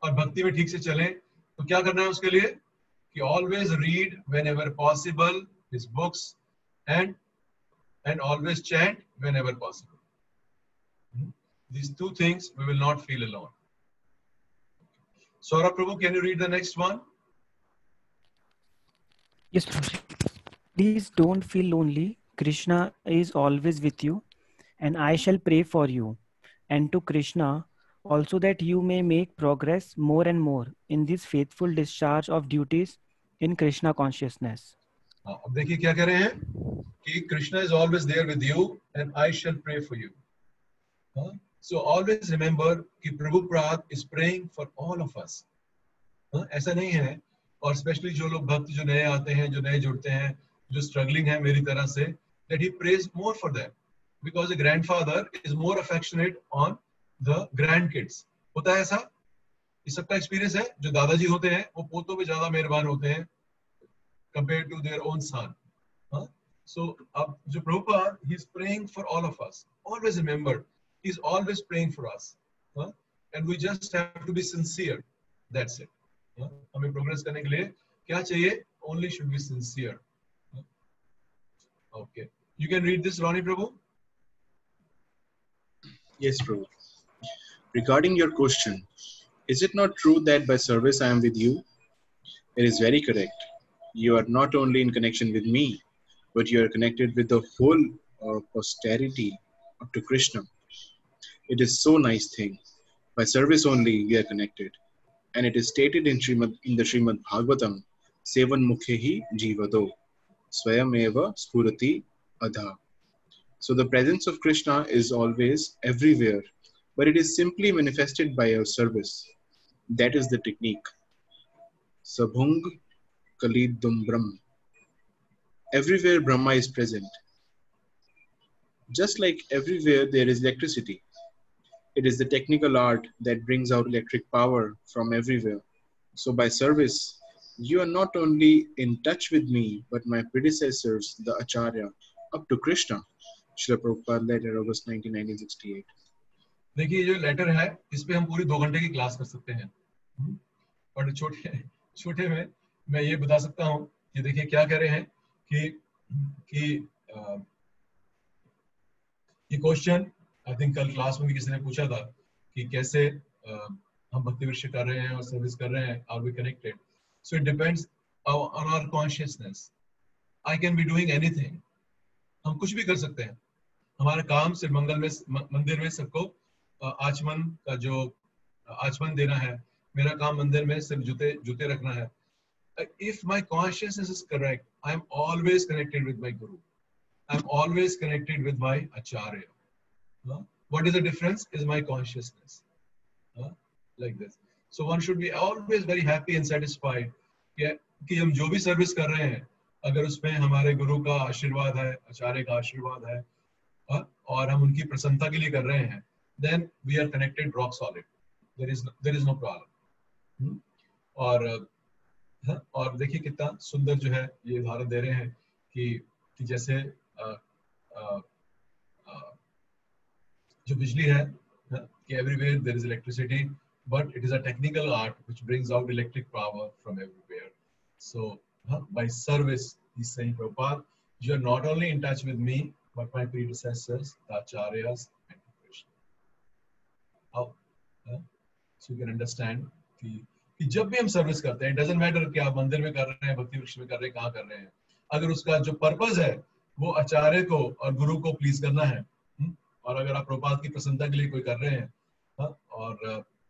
और भक्ति में ठीक से चलें तो क्या करना है उसके लिए कि always read whenever possible his books and always chant whenever possible. These two things we will not feel alone. Saurabh Prabhu, can you read the next one? Yes, Prabhuji. Please don't feel lonely. Krishna is always with you, and I shall pray for you and to Krishna also that you may make progress more and more in this faithful discharge of duties in Krishna consciousness. अब देखिए क्या कह रहे हैं कि Krishna is always there with you and I shall pray for you. So always remember कि Prabhupada is praying for all of us. ऐसा नहीं है और स्पेशली जो लोग भक्त जो नए आते हैं जो नए जुड़ते हैं जो स्ट्रगलिंग है मेरी तरह से that he prays more for them because a grandfather is more affectionate on the grandkids. होता है ऐसा? इस सबका एक्सपीरियंस है जो दादाजी होते हैं वो पोतों पे ज्यादा मेहरबान होते हैं compared to their own son. So अब जो Prabhupada he is praying for all of us. Always remember he is always praying for us. And we just have to be sincere. That's it. हमें progress करने के लिए क्या चाहिए? Only should be sincere. Okay. You can read this, Ronnie Prabhu. Yes, Prabhu. Regarding your question, is it not true that by service I am with you? It is very correct. You are not only in connection with me, but you are connected with the whole posterity up to Krishna. It is so nice thing. By service only we are connected. And it is stated in the Srimad Bhagavatam, Sevan Mukhehi Jivado, Swayam Eva Spurati Adha. So the presence of Krishna is always everywhere, but it is simply manifested by our service. That is the technique. Sabhung Kalidum Brahm. Everywhere Brahma is present. Just like everywhere there is electricity. It is the technical art that brings out electric power from everywhere. So by service, you are not only in touch with me, but my predecessors, the Acharya, up to Krishna. Srila Prabhupada letter, August 19, 1968. देखिए जो letter है इस पे हम पूरी 2 घंटे की class कर सकते हैं और छोटे में मैं ये बता सकता हूँ कि देखिए क्या कह रहे हैं कि ये क्वेश्चन आई थिंक कल क्लास में भी किसी ने पूछा था कि कैसे हम भक्ति वृक्ष कर रहे हैं और सर्विस कर रहे हैं, are we connected? So it depends on our consciousness. I can be doing anything. हम कुछ भी कर सकते हैं. हमारा काम सिर्फ मंदिर में सबको आचमन का जो आचमन देना है. मेरा काम मंदिर में सिर्फ जूते रखना है. If my consciousness is correct, I am always connected with my Guru. I am always connected with my Acharya. What is the difference? Is my consciousness. Like this. So one should be always very happy and satisfied कि हम जो भी service कर रहे हैं अगर उसमें हमारे गुरु का आशीर्वाद है, आचार्य का आशीर्वाद है और हम उनकी प्रसन्नता के लिए कर रहे हैं, then we are connected rock solid. There is no problem. और देखिए कितना सुंदर जो है ये उदाहरण दे रहे हैं कि जैसे जो बिजली है कि everywhere there is electricity, but it is a technical art which brings out electric power from everywhere. So by service, he's saying, Prabhupada, you are not only in touch with me, but my predecessors, the acharyas, and Krishna. How? So you can understand कि जब भी हम service करते हैं, doesn't matter कि आप मंदिर में कर रहे हैं, भक्ति वृक्ष में कर रहे हैं, कहाँ कर रहे हैं, अगर उसका जो पर्पस है वो आचार्य को और गुरु को प्लीज करना है, और अगर आप प्रभुपाद की प्रसन्नता के लिए कोई कर रहे हैं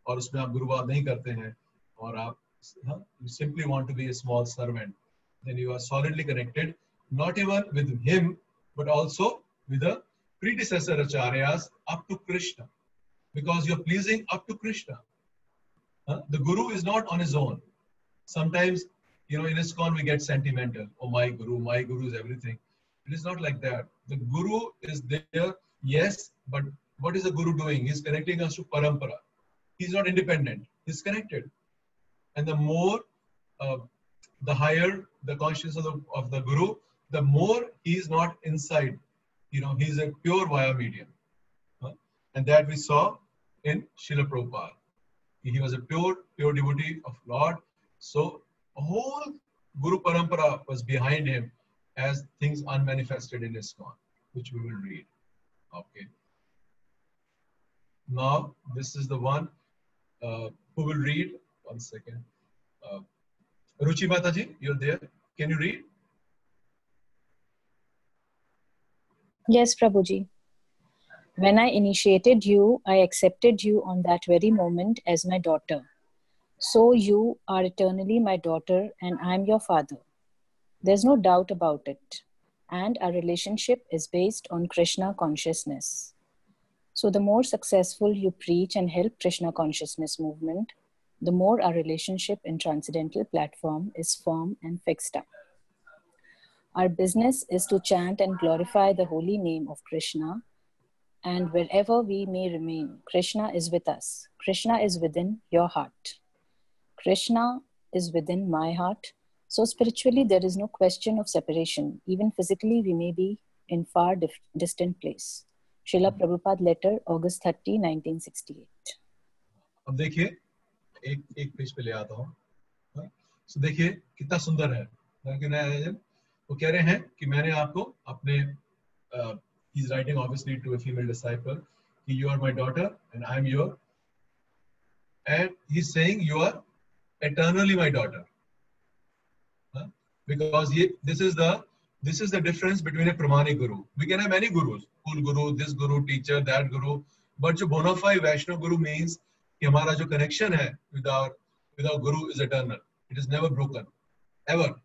और उसमें आप गुरुवाद नहीं करते हैं और आप you simply want to be a small servant, then you are solidly connected, not even with him, but also with the predecessor acharyas up to Krishna, because you are pleasing up to Krishna. The guru is not on his own. Sometimes, in ISKCON we get sentimental. Oh, my guru is everything. It is not like that. The guru is there, yes, but what is the guru doing? He's connecting us to parampara. He's not independent. He's connected. And the more, the higher the consciousness of the guru, the more he is not inside. He's a pure via medium. And that we saw in Srila Prabhupada. He was a pure devotee of Lord. So a whole Guru Parampara was behind him as things unmanifested in ISKCON, which we will read. Okay. Now, this is the one who will read. One second. Ruchi Mataji, you're there. Can you read? Yes, Prabhuji. When I initiated you, I accepted you on that very moment as my daughter. So you are eternally my daughter and I am your father. There's no doubt about it. And our relationship is based on Krishna consciousness. So the more successful you preach and help Krishna consciousness movement, the more our relationship in Transcendental platform is firm and fixed up. Our business is to chant and glorify the holy name of Krishna. And wherever we may remain, Krishna is with us. Krishna is within your heart. Krishna is within my heart. So spiritually, there is no question of separation. Even physically, we may be in far distant place. Srila Prabhupada letter, August 30, 1968. अब देखिए एक page पे ले आता हूँ. So देखिए कितना सुंदर है. वो कह रहे हैं कि मैंने आपको अपने he's writing obviously to a female disciple, you are my daughter and I am your, and he's saying you are eternally my daughter. Because this is the difference between a Pramani guru. We can have many gurus, cool guru, this guru, teacher, that guru, but जो bona fide Vaishnava guru means कि हमारा जो connection है with our guru is eternal. It is never broken, ever.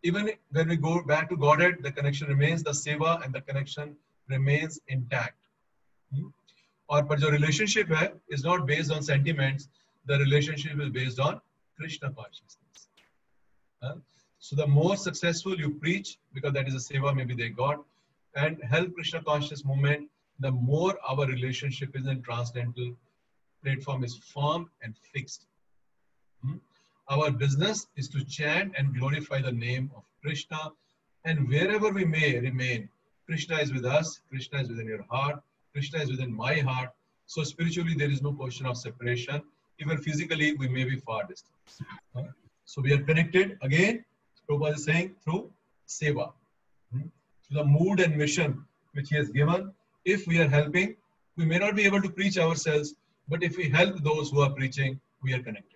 Even when we go back to Godhead, the connection remains, the seva and the connection remains intact. और पर जो relationship है is not based on sentiments, the relationship is based on Krishna consciousness. So the more successful you preach, because that is a seva, maybe they got, and help Krishna conscious movement, the more our relationship is in transcendental platform is firm and fixed. Our business is to chant and glorify the name of Krishna, and wherever we may remain, Krishna is with us, Krishna is within your heart, Krishna is within my heart. So spiritually there is no question of separation. Even physically we may be far distant. So we are connected again, Prabhupada is saying, through seva. So the mood and mission which he has given, if we are helping, we may not be able to preach ourselves, but if we help those who are preaching, we are connected.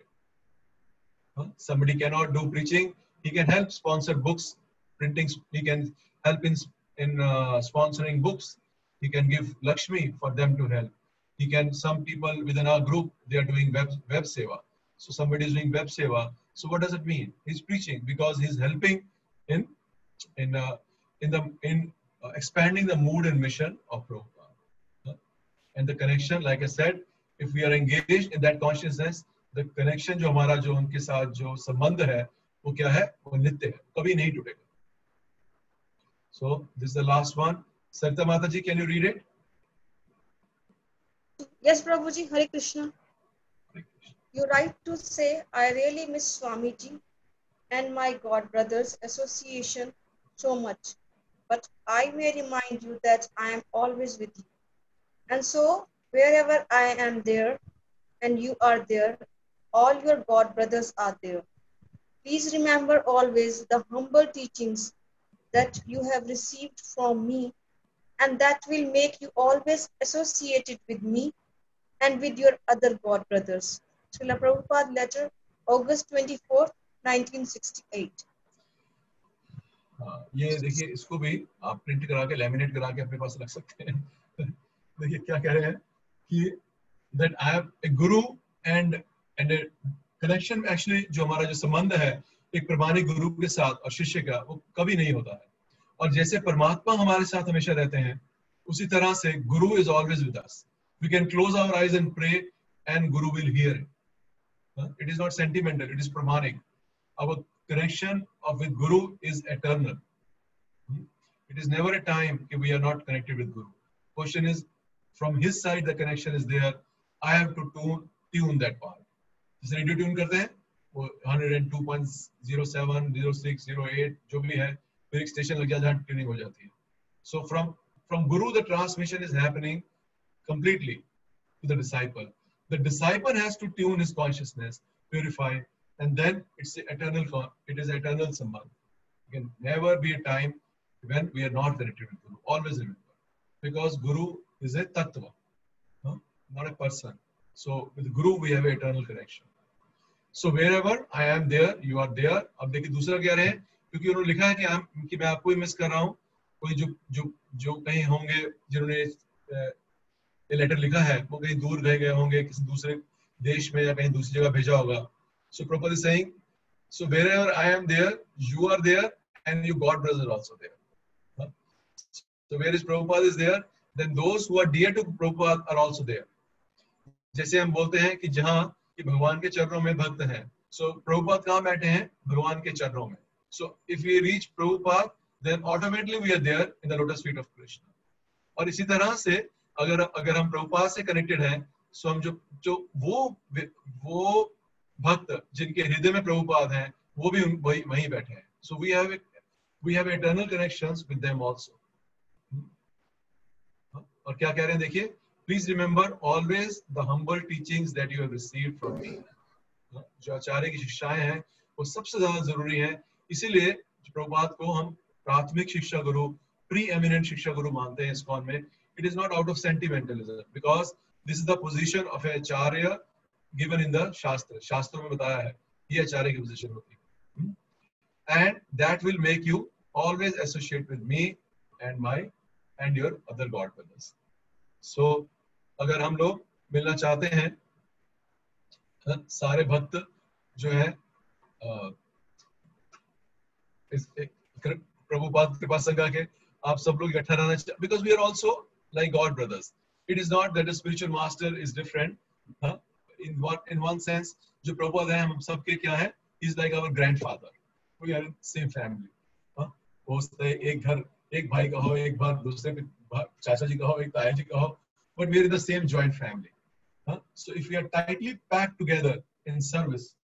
Somebody cannot do preaching, he can help sponsor books, printing, he can help in sponsoring books, he can give Lakshmi for them to help. He can, some people within our group, they are doing web seva. So somebody is doing web seva. So what does it mean? He's preaching because he's helping in expanding the mood and mission of Prabhupada. And the connection, like I said, if we are engaged in that consciousness, the connection जो हमारा जो उनके साथ जो संबंध है वो क्या है, वो नित्य है, कभी नहीं टूटेगा. So this is the last one. Sarita Mataji, can you read it? Yes, Prabhuji, Hare Krishna. You're right to say I really miss Swamiji and my God Brothers Association so much. But I may remind you that I am always with you. And so, wherever I am there and you are there, all your God brothers are there. Please remember always the humble teachings that you have received from me, and that will make you always associated with me and with your other God brothers. Srila Prabhupada letter, August 24, 1968. ये देखिए, इसको भी आप print करा के laminate करा के अपने पास रख सकते हैं. देखिए क्या कह रहे हैं कि that I have a guru and a connection. Actually जो हमारा जो संबंध है एक प्रमाणिक गुरु के साथ और शिष्य का, वो कभी नहीं होता है. और जैसे परमात्मा हमारे साथ हमेशा रहते हैं, उसी तरह से गुरु is always with us. We can close our eyes and pray and Guru will hear it. It is not sentimental, it is pramanik. Our connection with Guru is eternal. It is never a time if we are not connected with Guru. Question is, from his side the connection is there. I have to tune that part. जैसे radio tune करते हैं, वो 102.07, 06, 08 जो भी है, फिर एक station लग जाता है, ट्यूनिंग हो जाती है. So from Guru the transmission is happening completely to the disciple. The disciple has to tune his consciousness, purify, and then it is eternal sambandh. There can never be a time when we are not connected with Guru. Always remember, because Guru is a tattva, not a person. So with Guru we have an eternal connection. So wherever I am there, you are there. अब देखिए दूसरा क्या रहे, क्योंकि उन्होंने लिखा है कि मैं आपको ही मिस कर रहा हूँ. कोई जो कहीं होंगे जिन्होंने ये लेटर लिखा है, वो कहीं दूर रह गए होंगे, किसी दूसरे देश में या कहीं दूसरी जगह भेजा होगा. So Prabhupada is saying, so wherever I am there, you are there, and your God brothers are also there. So where is Prabhupada is there, then those who are dear to Prabhupada are also there. जैसे हम बोलते हैं कि जहाँ कि भगवान के चरणों में भक्त हैं, so Prabhupada कहाँ बैठे हैं? भगवान के चरणों में. So if we reach Prabhupada, then automatically we are there in the lotus feet of Krishna. और इसी तरह से अगर हम प्रभुपाद से कनेक्टेड हैं, सो हम जो वो भक्त जिनके हृदय में प्रभुपाद हैं, वो भी वहीं बैठे हैं. So we have eternal connections with them also. और क्या कह रहे हैं देखिए, please remember always the humble teachings that you have received from me. जो आचार्य की शिक्षाएं हैं वो सबसे ज्यादा जरूरी हैं. इसीलिए प्रभुपाद को हम प्राथमिक शिक्षा गुरु, pre-eminent शिक्षा गुरु मानते हैं इस्कॉन में. It is not out of sentimentalism, because this is the position of a acharya given in the shastra. शास्त्रों में बताया है ये आचार्य की पोजीशन होती है. And that will make you always associate with me and your other God brothers. So अगर हम लोग मिलना चाहते हैं, सारे भक्त जो है प्रभुपाद कृपा संघा के, आप सब लोग इकट्ठा रहना चाहिए, because we are also like God brothers. It is not that a spiritual master is different. In one sense, जो प्रभुपाद है हम सबके क्या है, he is like our grandfather. We are in same family. हो सकता है एक घर एक भाई का हो, एक बार दूसरे चाचा जी का हो, एक ताया जी का हो, but we are in the same joint family. So if we are tightly packed together in service,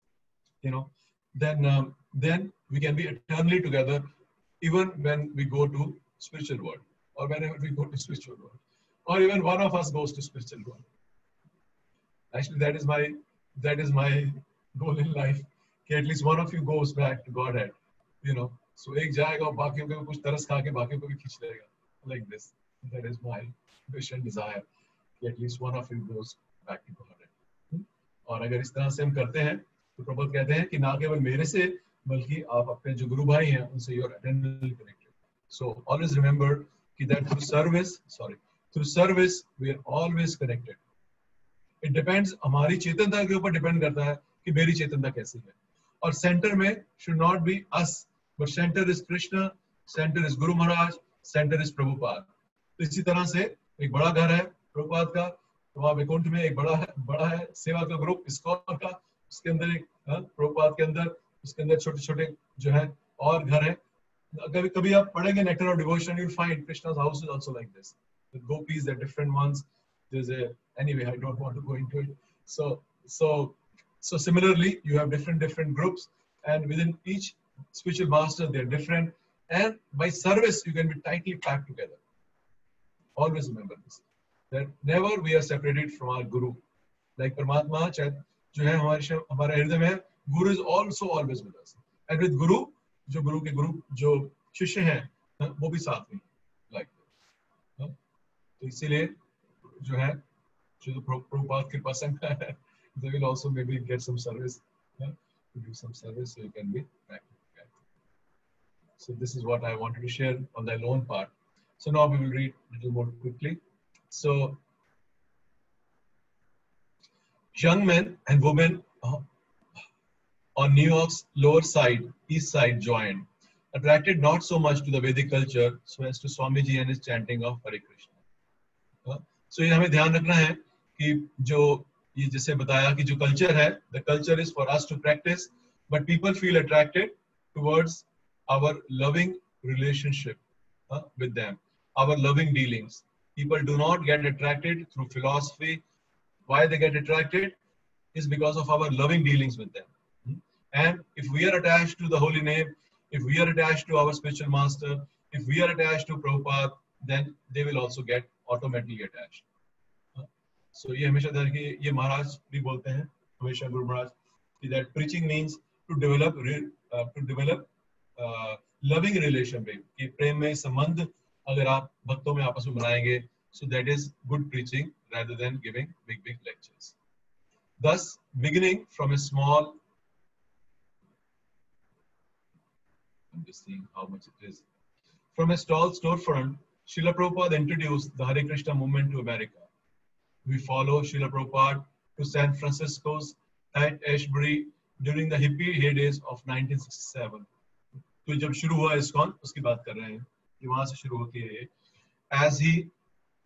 then we can be eternally together, even when we go to spiritual world, or whenever we go to spiritual world, or even one of us goes to spiritual world. Actually, that is my goal in life. At least one of you goes back to Godhead. So एक जाएगा और बाकियों को कुछ तरस खा के बाकियों को भी खींच लेगा. Like this. That is my wish and desire. At least one of you goes back to Godhead. और अगर इस तरह से हम करते हैं, तो प्रभु कहते हैं कि ना केवल मेरे से, बल्कि आप अपने जो गुरु भाई हैं उनसे you are eternally connected. So always remember that through service we are always connected. It depends, हमारी चेतनता के ऊपर डिपेंड करता है कि मेरी चेतनता कैसी है. और सेंटर में should not be us, but center is Krishna, center is Guru Maharaj, center is Prabhupada. तो इसी तरह से एक बड़ा घर है प्रभुपाद का, तो वहाँ वैकुंठ में एक बड़ा है सेवा का ग्रुप इस्कॉन का, उसके अंदर एक प्रभुपाद के अंदर, उसके अंदर छोटे छोटे जो है और घर है. कभी आप पढ़ेंगे nectar of devotion, you'll find Krishna's house is also like this. The gopis, they're different ones. There's a Anyway, I don't want to go into it. So similarly, you have different groups, and within each spiritual master, they're different. And by service, you can be tightly packed together. Always remember this. That never we are separated from our Guru. Like Paramatma, जो है हमारे हृदय में, Guru is also always with us. And with Guru, जो गुरु के गुरु जो शिष्य हैं, वो भी साथ में like that. तो इसीलिए जो है जो प्रभुपाद कृपा संघ है, they will also maybe get some service, to do some service, so you can be back. So this is what I wanted to share on the alone part. So now we will read a little more quickly. So young men and women on New York's lower side, east side, joined, attracted not so much to the Vedic culture so as to Swamiji and his chanting of Hare Krishna. So ये हमें ध्यान रखना है कि जो ये जैसे बताया कि जो culture है, the culture is for us to practice, but people feel attracted towards our loving relationship with them, our loving dealings. People do not get attracted through philosophy. Why they get attracted is because of our loving dealings with them. And if we are attached to the holy name, if we are attached to our spiritual master, if we are attached to Prabhupada, then they will also get automatically attached. So ये हमेशा ध्यान रखिए, ये महाराज भी बोलते हैं हमेशा, Guru Maharaj, that preaching means to develop loving relationship, कि प्रेम में संबंध अगर आप भक्तों में आपस में बनाएंगे, so that is good preaching rather than giving big lectures. Thus, beginning from a small, I'm just seeing how much it is, from a stall storefront, Srila Prabhupada introduced the Hare Krishna movement to America. We follow Srila Prabhupada to San Francisco's at Ashbury during the hippie heydays of 1967. तो जब शुरू हुआ ISKCON, उसकी बात कर रहे हैं, कि वहाँ से शुरू होती है ये. As he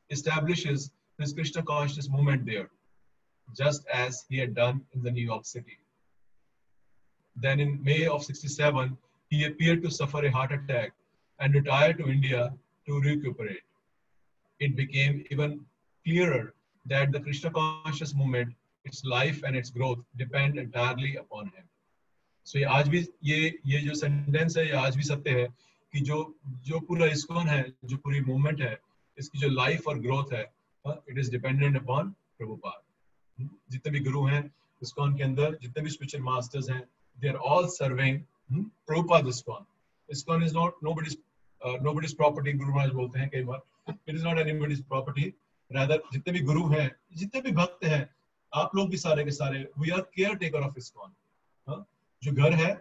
establishes his Krishna conscious movement there, just as he had done in the New York City. Then in May of 67, he appeared to suffer a heart attack and retired to India to recuperate. It became even clearer that the Krishna conscious movement, its life and its growth depend entirely upon him. So ये आज भी ये जो sentence है, ये आज भी सत्य है कि जो पूरा ISKCON है, जो पूरी मूवमेंट है, इसकी जो लाइफ और ग्रोथ है, it is dependent upon Prabhupada. जितने भी गुरु हैं ISKCON के अंदर, जितने भी स्पिरिचुअल मास्टर्स हैं, they are all serving Prabhupada ISKCON. ISKCON is not nobody's property. Guru Maharaj बोलते हैं कई बार, it is not anybody's property. Rather जितने भी गुरु हैं, जितने भी भक्त हैं, आप लोग भी सारे के सारे, we are care taker of ISKCON. जो घर है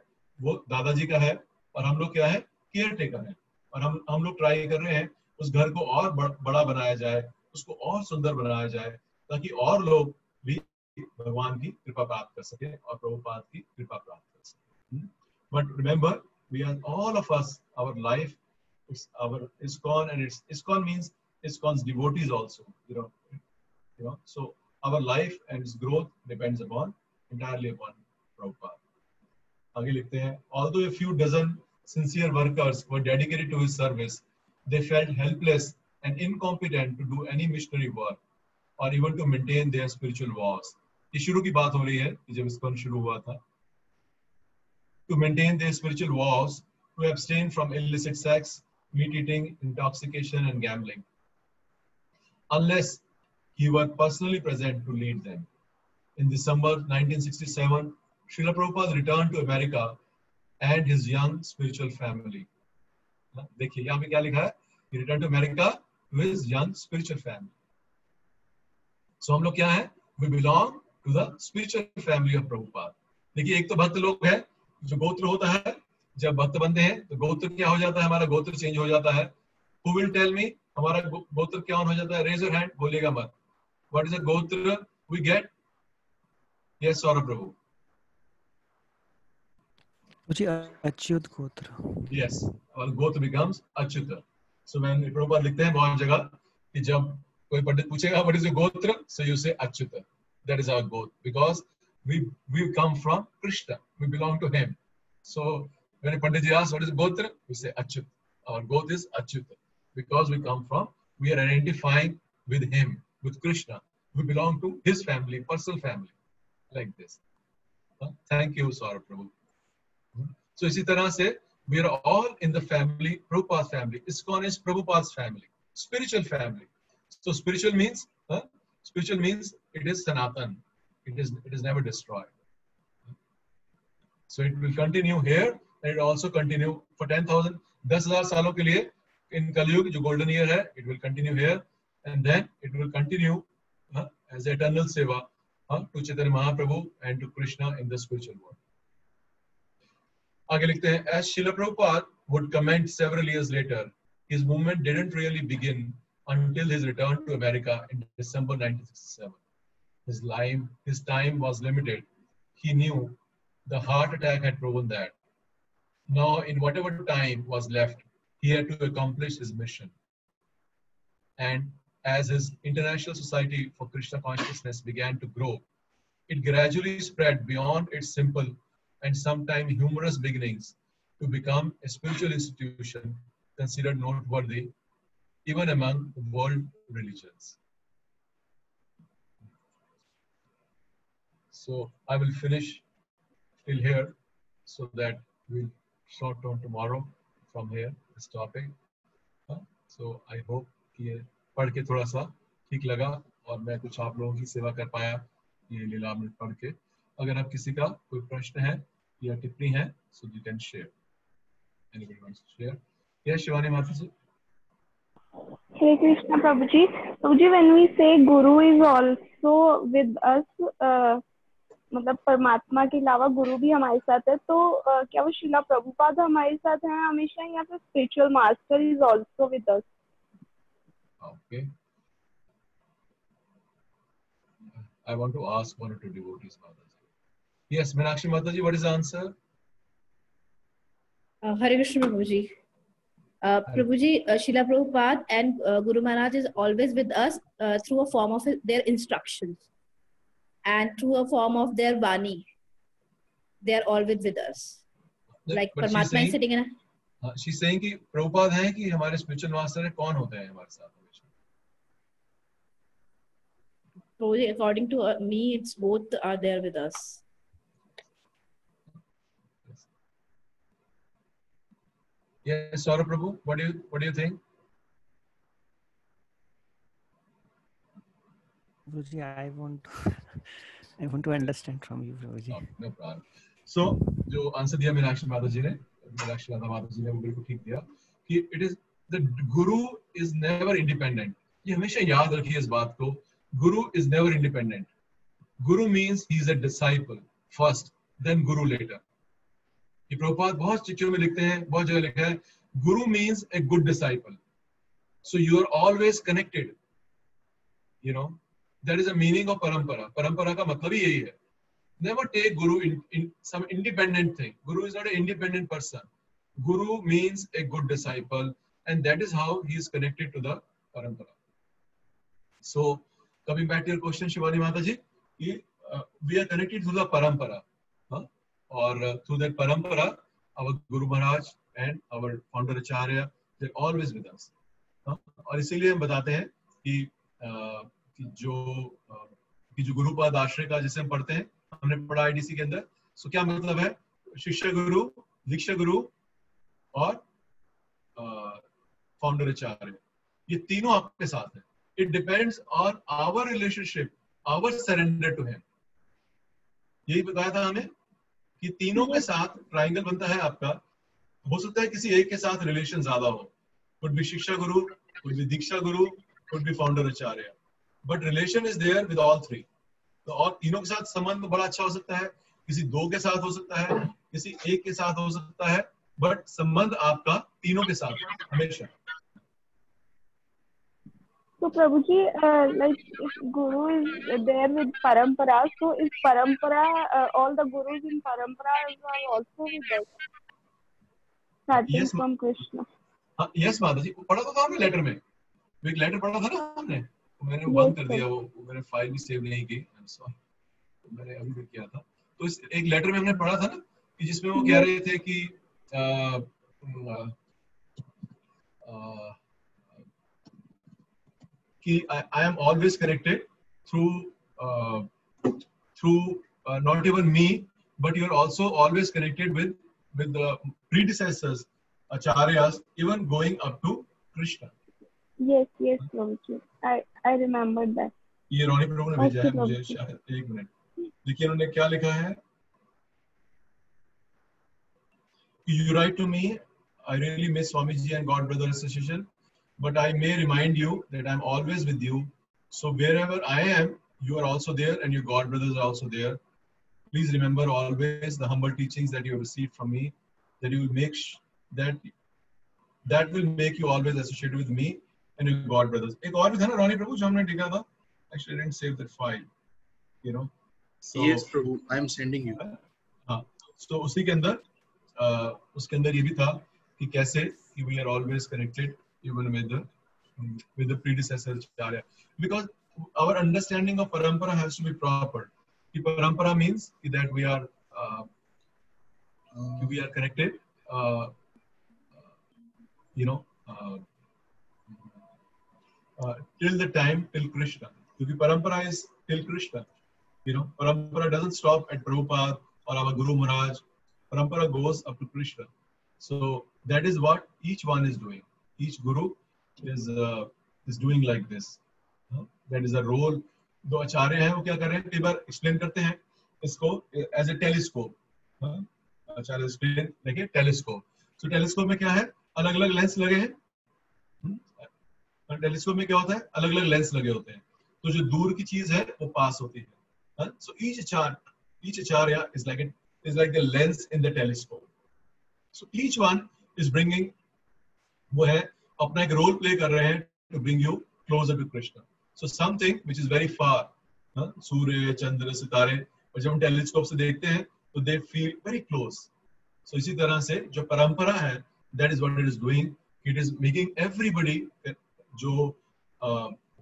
वो दादाजी का है, और हम लोग क्या है, केयर टेकर है. और हम लोग ट्राई कर रहे हैं उस घर को और बड़ा बनाया जाए, उसको और सुंदर बनाया जाए, ताकि और लोग भी भगवान की कृपा प्राप्त कर सके और प्रभुपाद की कृपा प्राप्त कर सके. But remember, we are all of us, our life, it's our ISKCON, and it's ISKCON means ISKCON's devotees also, you know, so our life and its growth depends entirely upon Prabhupada. आगे लिखते हैं, although a few dozen sincere workers were dedicated to his service, they felt helpless and incompetent to do any missionary work or even to maintain their spiritual vows. ये शुरू की बात हो रही है कि जब ISKCON शुरू हुआ था. To maintain their spiritual vows, to abstain from illicit sex, meat eating, intoxication and gambling, unless he were personally present to lead them. In December 1967, Srila Prabhupada returned to America and his young spiritual family. देखिए यहाँ पे क्या लिखा है? He returned to America to his young spiritual family. So हम लोग क्या हैं? We belong to the spiritual family of Prabhupada. देखिए एक तो भक्त लोग हैं, जो गोत्र होता है, जब भक्त बनते हैं तो गोत्र क्या हो जाता है? हमारा गोत्र चेंज हो जाता है. Who will tell me? हमारा गोत्र क्या हो जाता है? Raise your hand, बोलिएगा मत. What is the gotra we get? Yes, Saurabh Prabhu. Achyut गोत्र. Yes, our gotra becomes Achyuta. So when Prabhupada लिखते हैं बहुत जगह कि जब कोई पंडित पूछेगा what is your gotra, so you say Achyuta. That is our gotra, because we come from Krishna. We belong to him. So when a pandit asks what is gotra, we say Achyuta. Our gotra is Achyuta, because we are identifying with him, with Krishna. who belong to his family, personal family, like this. Thank you, Saurabh Prabhu. So इसी तरह से we are all in the family, Prabhupada's family. ISKCON is Prabhupada's family, spiritual family. So spiritual means it is Sanatan. It is never destroyed. So it will continue here, and it also continue for 10,000, 10,000 सालों के लिए in Kaliyug जो golden year है, it will continue here, and then it will continue as eternal seva to Chaitanya Mahaprabhu and to Krishna in the spiritual world. आगे लिखते हैं, as Srila Prabhupada would comment several years later, his movement didn't really begin until his return to America in December 1967. His time was limited. He knew the heart attack had proven that. Now, in whatever time was left, he had to accomplish his mission. And as his International Society for Krishna Consciousness began to grow, it gradually spread beyond its simple and sometimes humorous beginnings to become a spiritual institution considered noteworthy even among world religions. So I will finish till here so that we'll short on tomorrow from here, this topic. So I hope कि ये पढ़ के थोड़ा सा ठीक लगा और मैं कुछ आप लोगों की सेवा कर पाया ये लीलामृत पढ़ के. अगर आप किसी का कोई प्रश्न है या टिप्पणी है, so you can share. Anybody wants to share? Yes, Shivani Mataji. Hare Krishna Prabhuji. Prabhuji, when we say Guru is also with us, मतलब परमात्मा के अलावा गुरु भी हमारे साथ है, तो क्या वो श्रीला प्रभुपाद हमारे साथ हैं हमेशा या फिर spiritual master is also with us? Okay. I want to ask one or two devotees, Mataji. Yes, Meenakshi Mataji, what is the answer? Hare Krishna Prabhuji. Prabhuji, Srila Prabhupada and Guru Maharaj is always with us through a form of their instructions and through a form of their Vani. They are always with us. Like Paramatma is sitting in a... She's saying कि प्रभुपाद हैं कि हमारे spiritual master है, कौन होते हैं हमारे साथ हमेशा? Prabhuji, according to me, it's both are there with us. Yes, Saurabh Prabhu, what do you think? Prabhuji, I want to understand from you, Prabhuji. No problem. So, जो आंसर दिया मीनाक्षी माता जी ने वो बिल्कुल ठीक दिया कि it is the Guru is never independent. ये हमेशा याद रखिए इस बात को. Guru is never independent. Guru means he is a disciple first, then Guru later. ये प्रभुपाद बहुत चिट्ठियों में लिखते हैं, बहुत जगह लिखा है, Guru means a good disciple. So you are always connected. You know, that is a meaning of parampara. Parampara का मतलब ही यही है. Never take Guru in some independent thing. Guru is not an independent person. Guru means a good disciple, and that is how he is connected to the parampara. So, coming back to your question, Shivani Mataji, we are connected to the parampara. Or through that parampara, our Guru Maharaj and our founder Acharya, they're always with us. और इसीलिए हम बताते हैं कि जो गुरुपाद आश्रय का जिसे हम पढ़ते हैं, हमने पढ़ा आईडीसी के अंदर, सो क्या मतलब है? शिष्य गुरु, दीक्षा गुरु और फाउंडर आचार्य, ये तीनों आपके साथ हैं. It depends on our relationship, our surrender to him. यही बताया था हमें कि तीनों के साथ ट्रायंगल बनता है आपका. हो सकता है किसी एक के साथ रिलेशन ज्यादा हो, could be शिक्षा गुरु, could be Diksha Guru, could be founder Acharya, but relation is there with all three. तो और तीनों के साथ संबंध बड़ा अच्छा हो सकता है, किसी दो के साथ हो सकता है, किसी एक के साथ हो सकता है, बट संबंध आपका तीनों के साथ हमेशा. So Prabhuji, like if Guru is there with parampara, so is parampara, all the Gurus in parampara are also with us, starting from Krishna. Yes, Mata जी, पढ़ा तो था हमने लेटर में, एक लेटर पढ़ा था ना हमने, मैंने बंद कर दिया, वो मैंने फाइल भी सेव नहीं की, मैंने अभी भी किया था. तो इस एक लेटर में हमने पढ़ा था ना कि जिसमें वो कह रहे थे कि I am always connected not even me, but you're also always connected with the predecessors, acharyas, even going up to Krishna. Yes, Prabhuji. I remembered that. ये रोनी प्रभु ने भेजा है Okay, मुझे Prabhuji. शायद, एक मिनट देखिए उन्होंने क्या लिखा है. You write to me, I really miss Swamiji and God Brother Association, but I may remind you that I'm always with you. So wherever I am, you are also there, and your God brothers are also there. Please remember always the humble teachings that you have received from me, that you will make that will make you always associated with me and your God brothers. एक और भी था ना रोनी प्रभु जो हमने लिखा था. Actually, I didn't save that file. You know. So, yes, Prabhu, I am sending you. हाँ. So उसी के अंदर उसके अंदर ये भी था कि कैसे कि we are always connected even with the predecessor acharya, because our understanding of parampara has to be proper. The parampara means that we are connected, till the time till Krishna. Because parampara is till Krishna. Parampara doesn't stop at Prabhupada or our Guru Maharaj. Parampara goes up to Krishna. So that is what each one is doing. Each Guru is doing like this. That is a role. जो आचार्य हैं वो क्या कर रहे हैं, कई बार explain करते हैं इसको as a telescope. Acharya explain देखिए टेलीस्कोप. सो टेलीस्कोप में क्या है, अलग अलग लेंस लगे हैं. टेलीस्कोप में क्या होता है, अलग अलग लेंस लगे होते हैं, तो जो दूर की चीज है वो पास होती है. सो each acharya is like the lens in the telescope. So each one is bringing, वो है अपना एक रोल प्ले कर रहे हैं to bring you closer to Krishna. So something which is very far, Surya Chandra सितारे, और जब हम टेलीस्कोप से देखते हैं तो they feel very close. So इसी तरह से जो परंपरा है, that is what it is doing. It is making everybody जो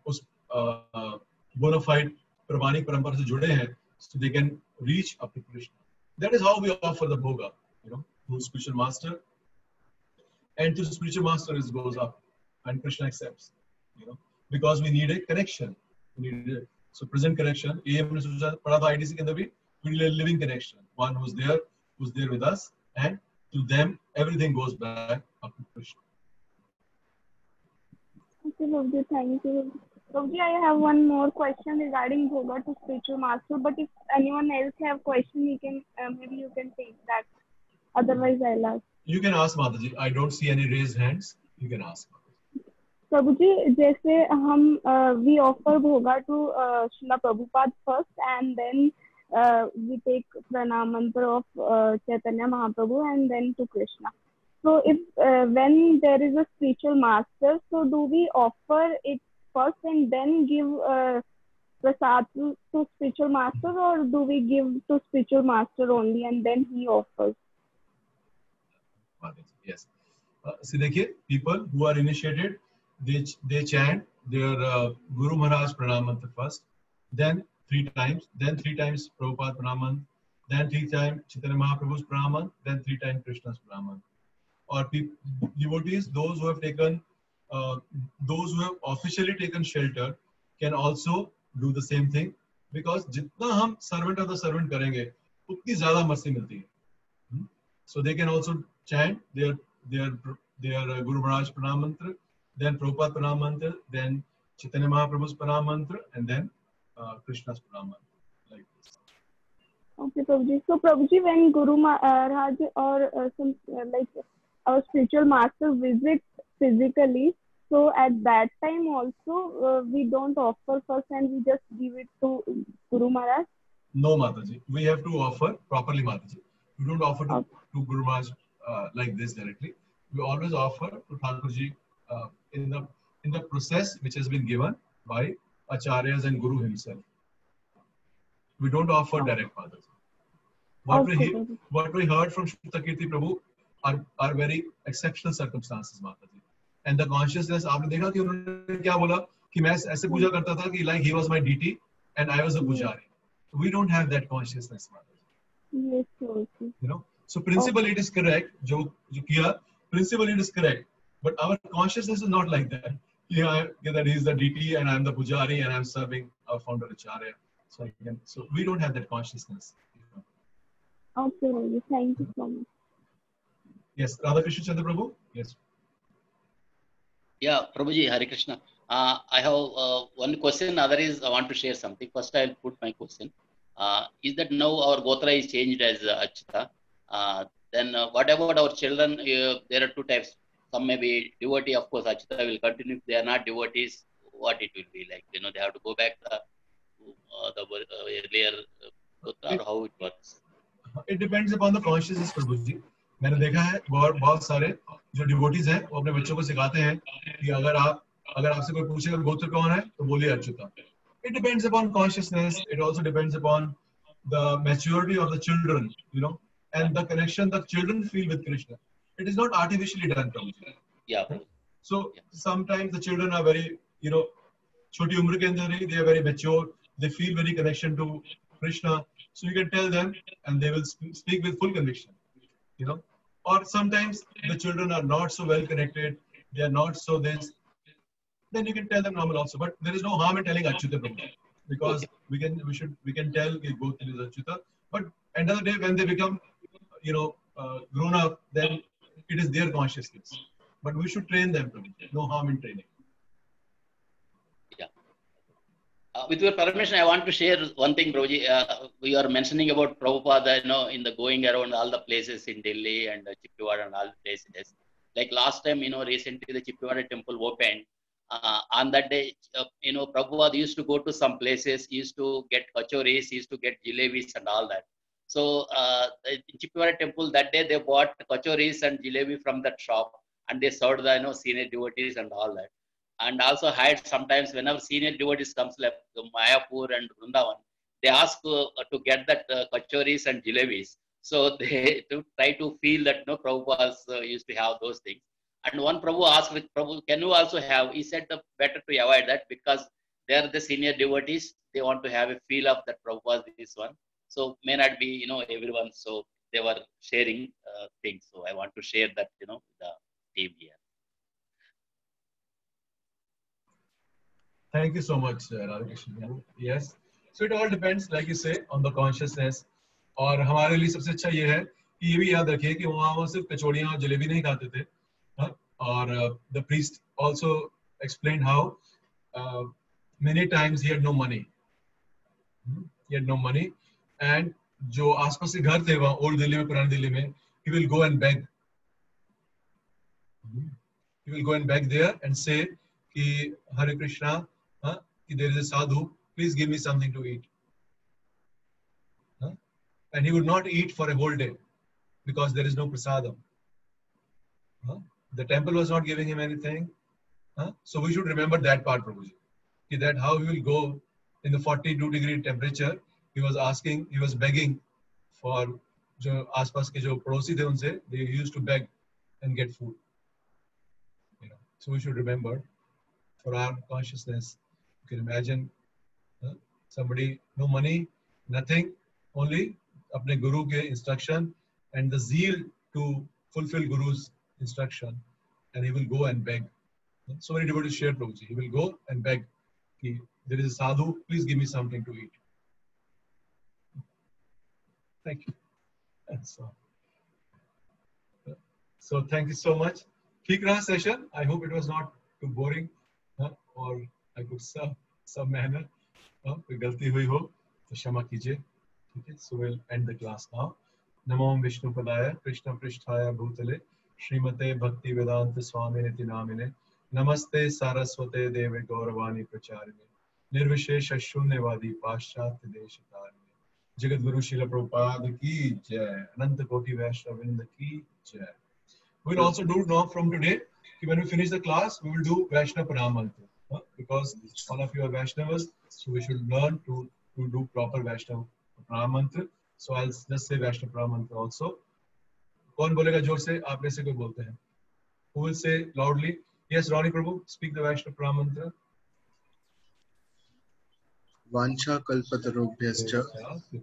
उस bona fide प्रमाणिक परंपरा से जुड़े हैं, so they can reach up to Krishna. That is how we offer the bhoga, to spiritual master, and to the spiritual master it goes up, and Krishna accepts, because we need a connection. So present connection. ये हमने सोचा पढ़ा था IDC के अंदर भी, we need a living connection. One who's there with us, and to them everything goes back up to Krishna. Okay, Prabhuji, thank you. Prabhuji, I have one more question regarding bhoga to spiritual master. But if anyone else have question, you can maybe you can take that. Otherwise, I'll ask. You can ask Mataji. I don't see any raised hands. You can ask. Prabhuji, जैसे हम we offer bhoga to Srila Prabhupada first, and then we take pranam mantra of Chaitanya Mahaprabhu, and then to Krishna. So if when there is a spiritual master, so do we offer it first and then give prasad to spiritual master, or do we give to spiritual master only and then he offers? Yes. See, देखिए, people who are initiated, they chant their Guru Maharaj Pranam Mantra first, then 3 times, then 3 times Prabhupada Pranam Mantra, then 3 times Chaitanya Mahaprabhu's Pranam Mantra, then 3 times Krishna's Pranam Mantra. Or devotees, those who have officially taken shelter, can also do the same thing, because जितना हम servant of the servant करेंगे, उतनी ज़्यादा mercy मिलती है. So they can also chant their Guru Maharaj Pranam Mantra, then Prabhupada Pranam Mantra, then Chaitanya Mahaprabhu's Pranam Mantra, and then Krishna's Pranam Mantra, like this. Okay, Prabhuji. So Prabhuji, when Guru Maharaj or some like our spiritual master visits physically, so at that time also we don't offer first and we just give it to Guru Maharaj? No, Mataji. We have to offer properly, Mataji. We don't offer to Guru Maharaj like this directly. We always offer to Thakurji in the process which has been given by Acharyas and Guru himself. We don't offer direct, Mataji. What we heard from Shrutakirti Prabhu are very exceptional circumstances, Mataji. And the consciousness, आपने देखा कि उन्होंने क्या बोला कि मैं ऐसे पूजा करता था कि like he was my deity and I was a pujari. We don't have that consciousness, Mataji. Yes, okay. So principally it is correct. जो किया, principally it is correct. But our consciousness is not like that. that he's the DT and I'm the Pujari and I'm serving our founder Acharya. So we don't have that consciousness. Okay, Prabhuji. Thank you so much. Yes, Radhakrishna Chandra Prabhu. Yes. Yeah, Prabhuji, Hare Krishna. I have one question. Other is I want to share something. First, I'll put my question. Is that now our Gotra is changed as Achyuta? Then what about our children? There are two types. Some may be devotee, of course. Achyuta will continue. If they are not devotees, what it will be like? They have to go back to the earlier Gotra, or how it works. It depends upon the consciousness, Prabhuji. मैंने देखा है बहुत सारे जो devotees हैं वो अपने बच्चों को सिखाते हैं कि अगर आपसे कोई पूछेगा गोत्र कौन है तो बोलिए Achyuta. It depends upon consciousness. It also depends upon the maturity of the children, and the connection the children feel with Krishna. It is not artificially done, Prabhuji. Yeah. So sometimes the children are very, छोटी उम्र के अंदर ही they are very mature. They feel very connection to Krishna. So you can tell them, and they will speak with full conviction. Or sometimes the children are not so well connected, they are not so this, then you can tell them normal also. But there is no harm in telling Achyuta Prabhu, because we can tell go to this Achyuta. But end of the day, when they become grown up, then it is their consciousness. But we should train them, Prabhu. No harm in training. With your permission, I want to share one thing, Prabhuji. We are mentioning about Prabhupada, in the going around all the places in Delhi and Chippiwada and all the places. Like last time, recently the Chippiwada temple opened. On that day, Prabhupada used to go to some places, he used to get kachoris, he used to get jalebis and all that. So in Chippiwada temple, that day they bought kachoris and jalebi from that shop, and they served the senior devotees and all that. And also had sometimes whenever senior devotees comes like Mayapur and Vrindavan, they ask to get that kachoris and jalebis. So they to try to feel that Prabhupada used to have those things. And one Prabhu asked, Prabhu, can you also have? He said better to avoid that because they are the senior devotees. They want to have a feel of that Prabhupada this one. So may not be everyone. So they were sharing things. So I want to share that the team here. Thank you so much, Radhakrishnan. Yes. So it all depends, like you say, on the consciousness. और हमारे लिए सबसे अच्छा ये है कि ये भी याद रखिए कि वहाँ सिर्फ कचौड़ियाँ और जलेबी नहीं खाते थे. और the priest also explained how many times he had no money. He had no money, and जो आसपास के घर थे वहाँ ओल्ड दिल्ली में, पुरानी दिल्ली में, he will go and beg. He will go and beg there and say कि Hare Krishna, there is a sadhu, please give me something to eat. And he would not eat for a whole day because there is no prasadam. The temple was not giving him anything. So we should remember that part, Prabhuji. That how he will go in the 42-degree temperature. He was begging for जो आसपास के जो पड़ोसी थे उनसे, they used to beg and get food. So we should remember for our consciousness. You can imagine somebody, no money, nothing, only अपने guru के instruction and the zeal to fulfill guru's instruction, and he will go and beg. So many devotees share, Prabhuji. He will go and beg. There is a sadhu, please give me something to eat. Thank you. So thank you so much. ठीक रहा session. I hope it was not too boring, or I could serve some manner. कोई गलती हुई हो तो क्षमा कीजिए. So we'll end the class now. Namo Vishnu Padaya, Krishna Pristhaya Bhutale, Srimate Bhakti Vedanta Swami Niti Namine, Namaste Saraswate Deve Gauravani Pracharine, Nirvishesha Shunyavadi Paschat Deshatarine, Jagat Guru Srila Prabhupada ki jai, Ananta Koti Vaishnavinda ki jai. We'll also do now from today, when we finish the class, we will do Vaishnava Pranam Mantra, because all of you are Vaishnavas, so we should learn to do proper Vaishnava Pranam Mantra. So I'll just say Vaishnava Pranam Mantra also. कौन बोलेगा जोर से? आप में से कोई बोलते हैं? Who will say loudly? Yes, Ronnie Prabhu, speak the Vaishnava Pranam Mantra. Vancha kalpatarubhyascha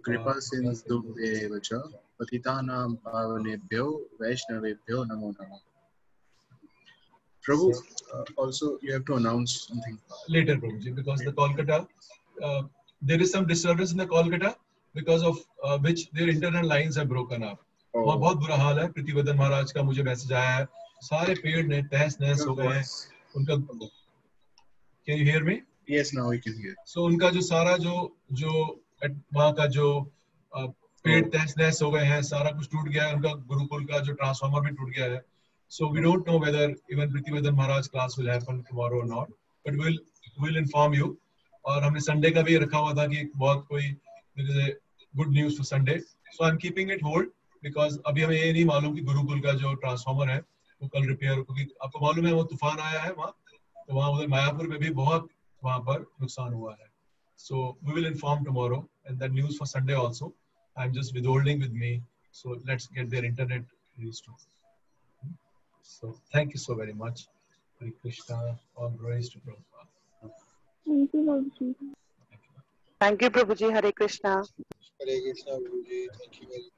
kripa sindhubhyeva cha patitanam pavanebhyo vaishnavebhyo namo namo. Prabhu, also you have to announce something. Later, Prabhuji, because the Kolkata, there is some disturbance in the Kolkata because of which their internal lines have broken up. वहाँ बहुत बुरा हाल है. प्रतिवेदन महाराज का मुझे message आया है. सारे पेड़ ने तहस नहस हो गए हैं. उनका Can you hear me? Yes, now we can hear. So उनका जो सारा जो वहाँ का जो पेड़ तहस नहस हो गए हैं, सारा कुछ टूट गया है. उनका गुरुकुल का जो ट्रांसफार्मर भी टूट गया है. So we don't know whether even Prithvivedhan Maharaj class will happen tomorrow or not, but we'll inform you. और हमने संडे का भी रखा हुआ था कि बहुत कोई good news for Sunday. So I'm keeping it hold because अभी हमें ये नहीं मालूम कि गुरुकुल का जो ट्रांसफार्मर है वो कल रिपेयर, क्योंकि आपको मालूम है वो तूफान आया है वहाँ, तो वहाँ उधर मायापुर में भी बहुत वहाँ पर नुकसान हुआ है. So we will inform tomorrow, and the news for Sunday also. I'm just withholding with me. So let's get their internet restored. So thank you so very much. Hare Krishna. All praise to Prabhupada. Thank you, Prabhuji. Thank you, Prabhuji. Hare Krishna. Hare Krishna, Guruji. Thank you very much.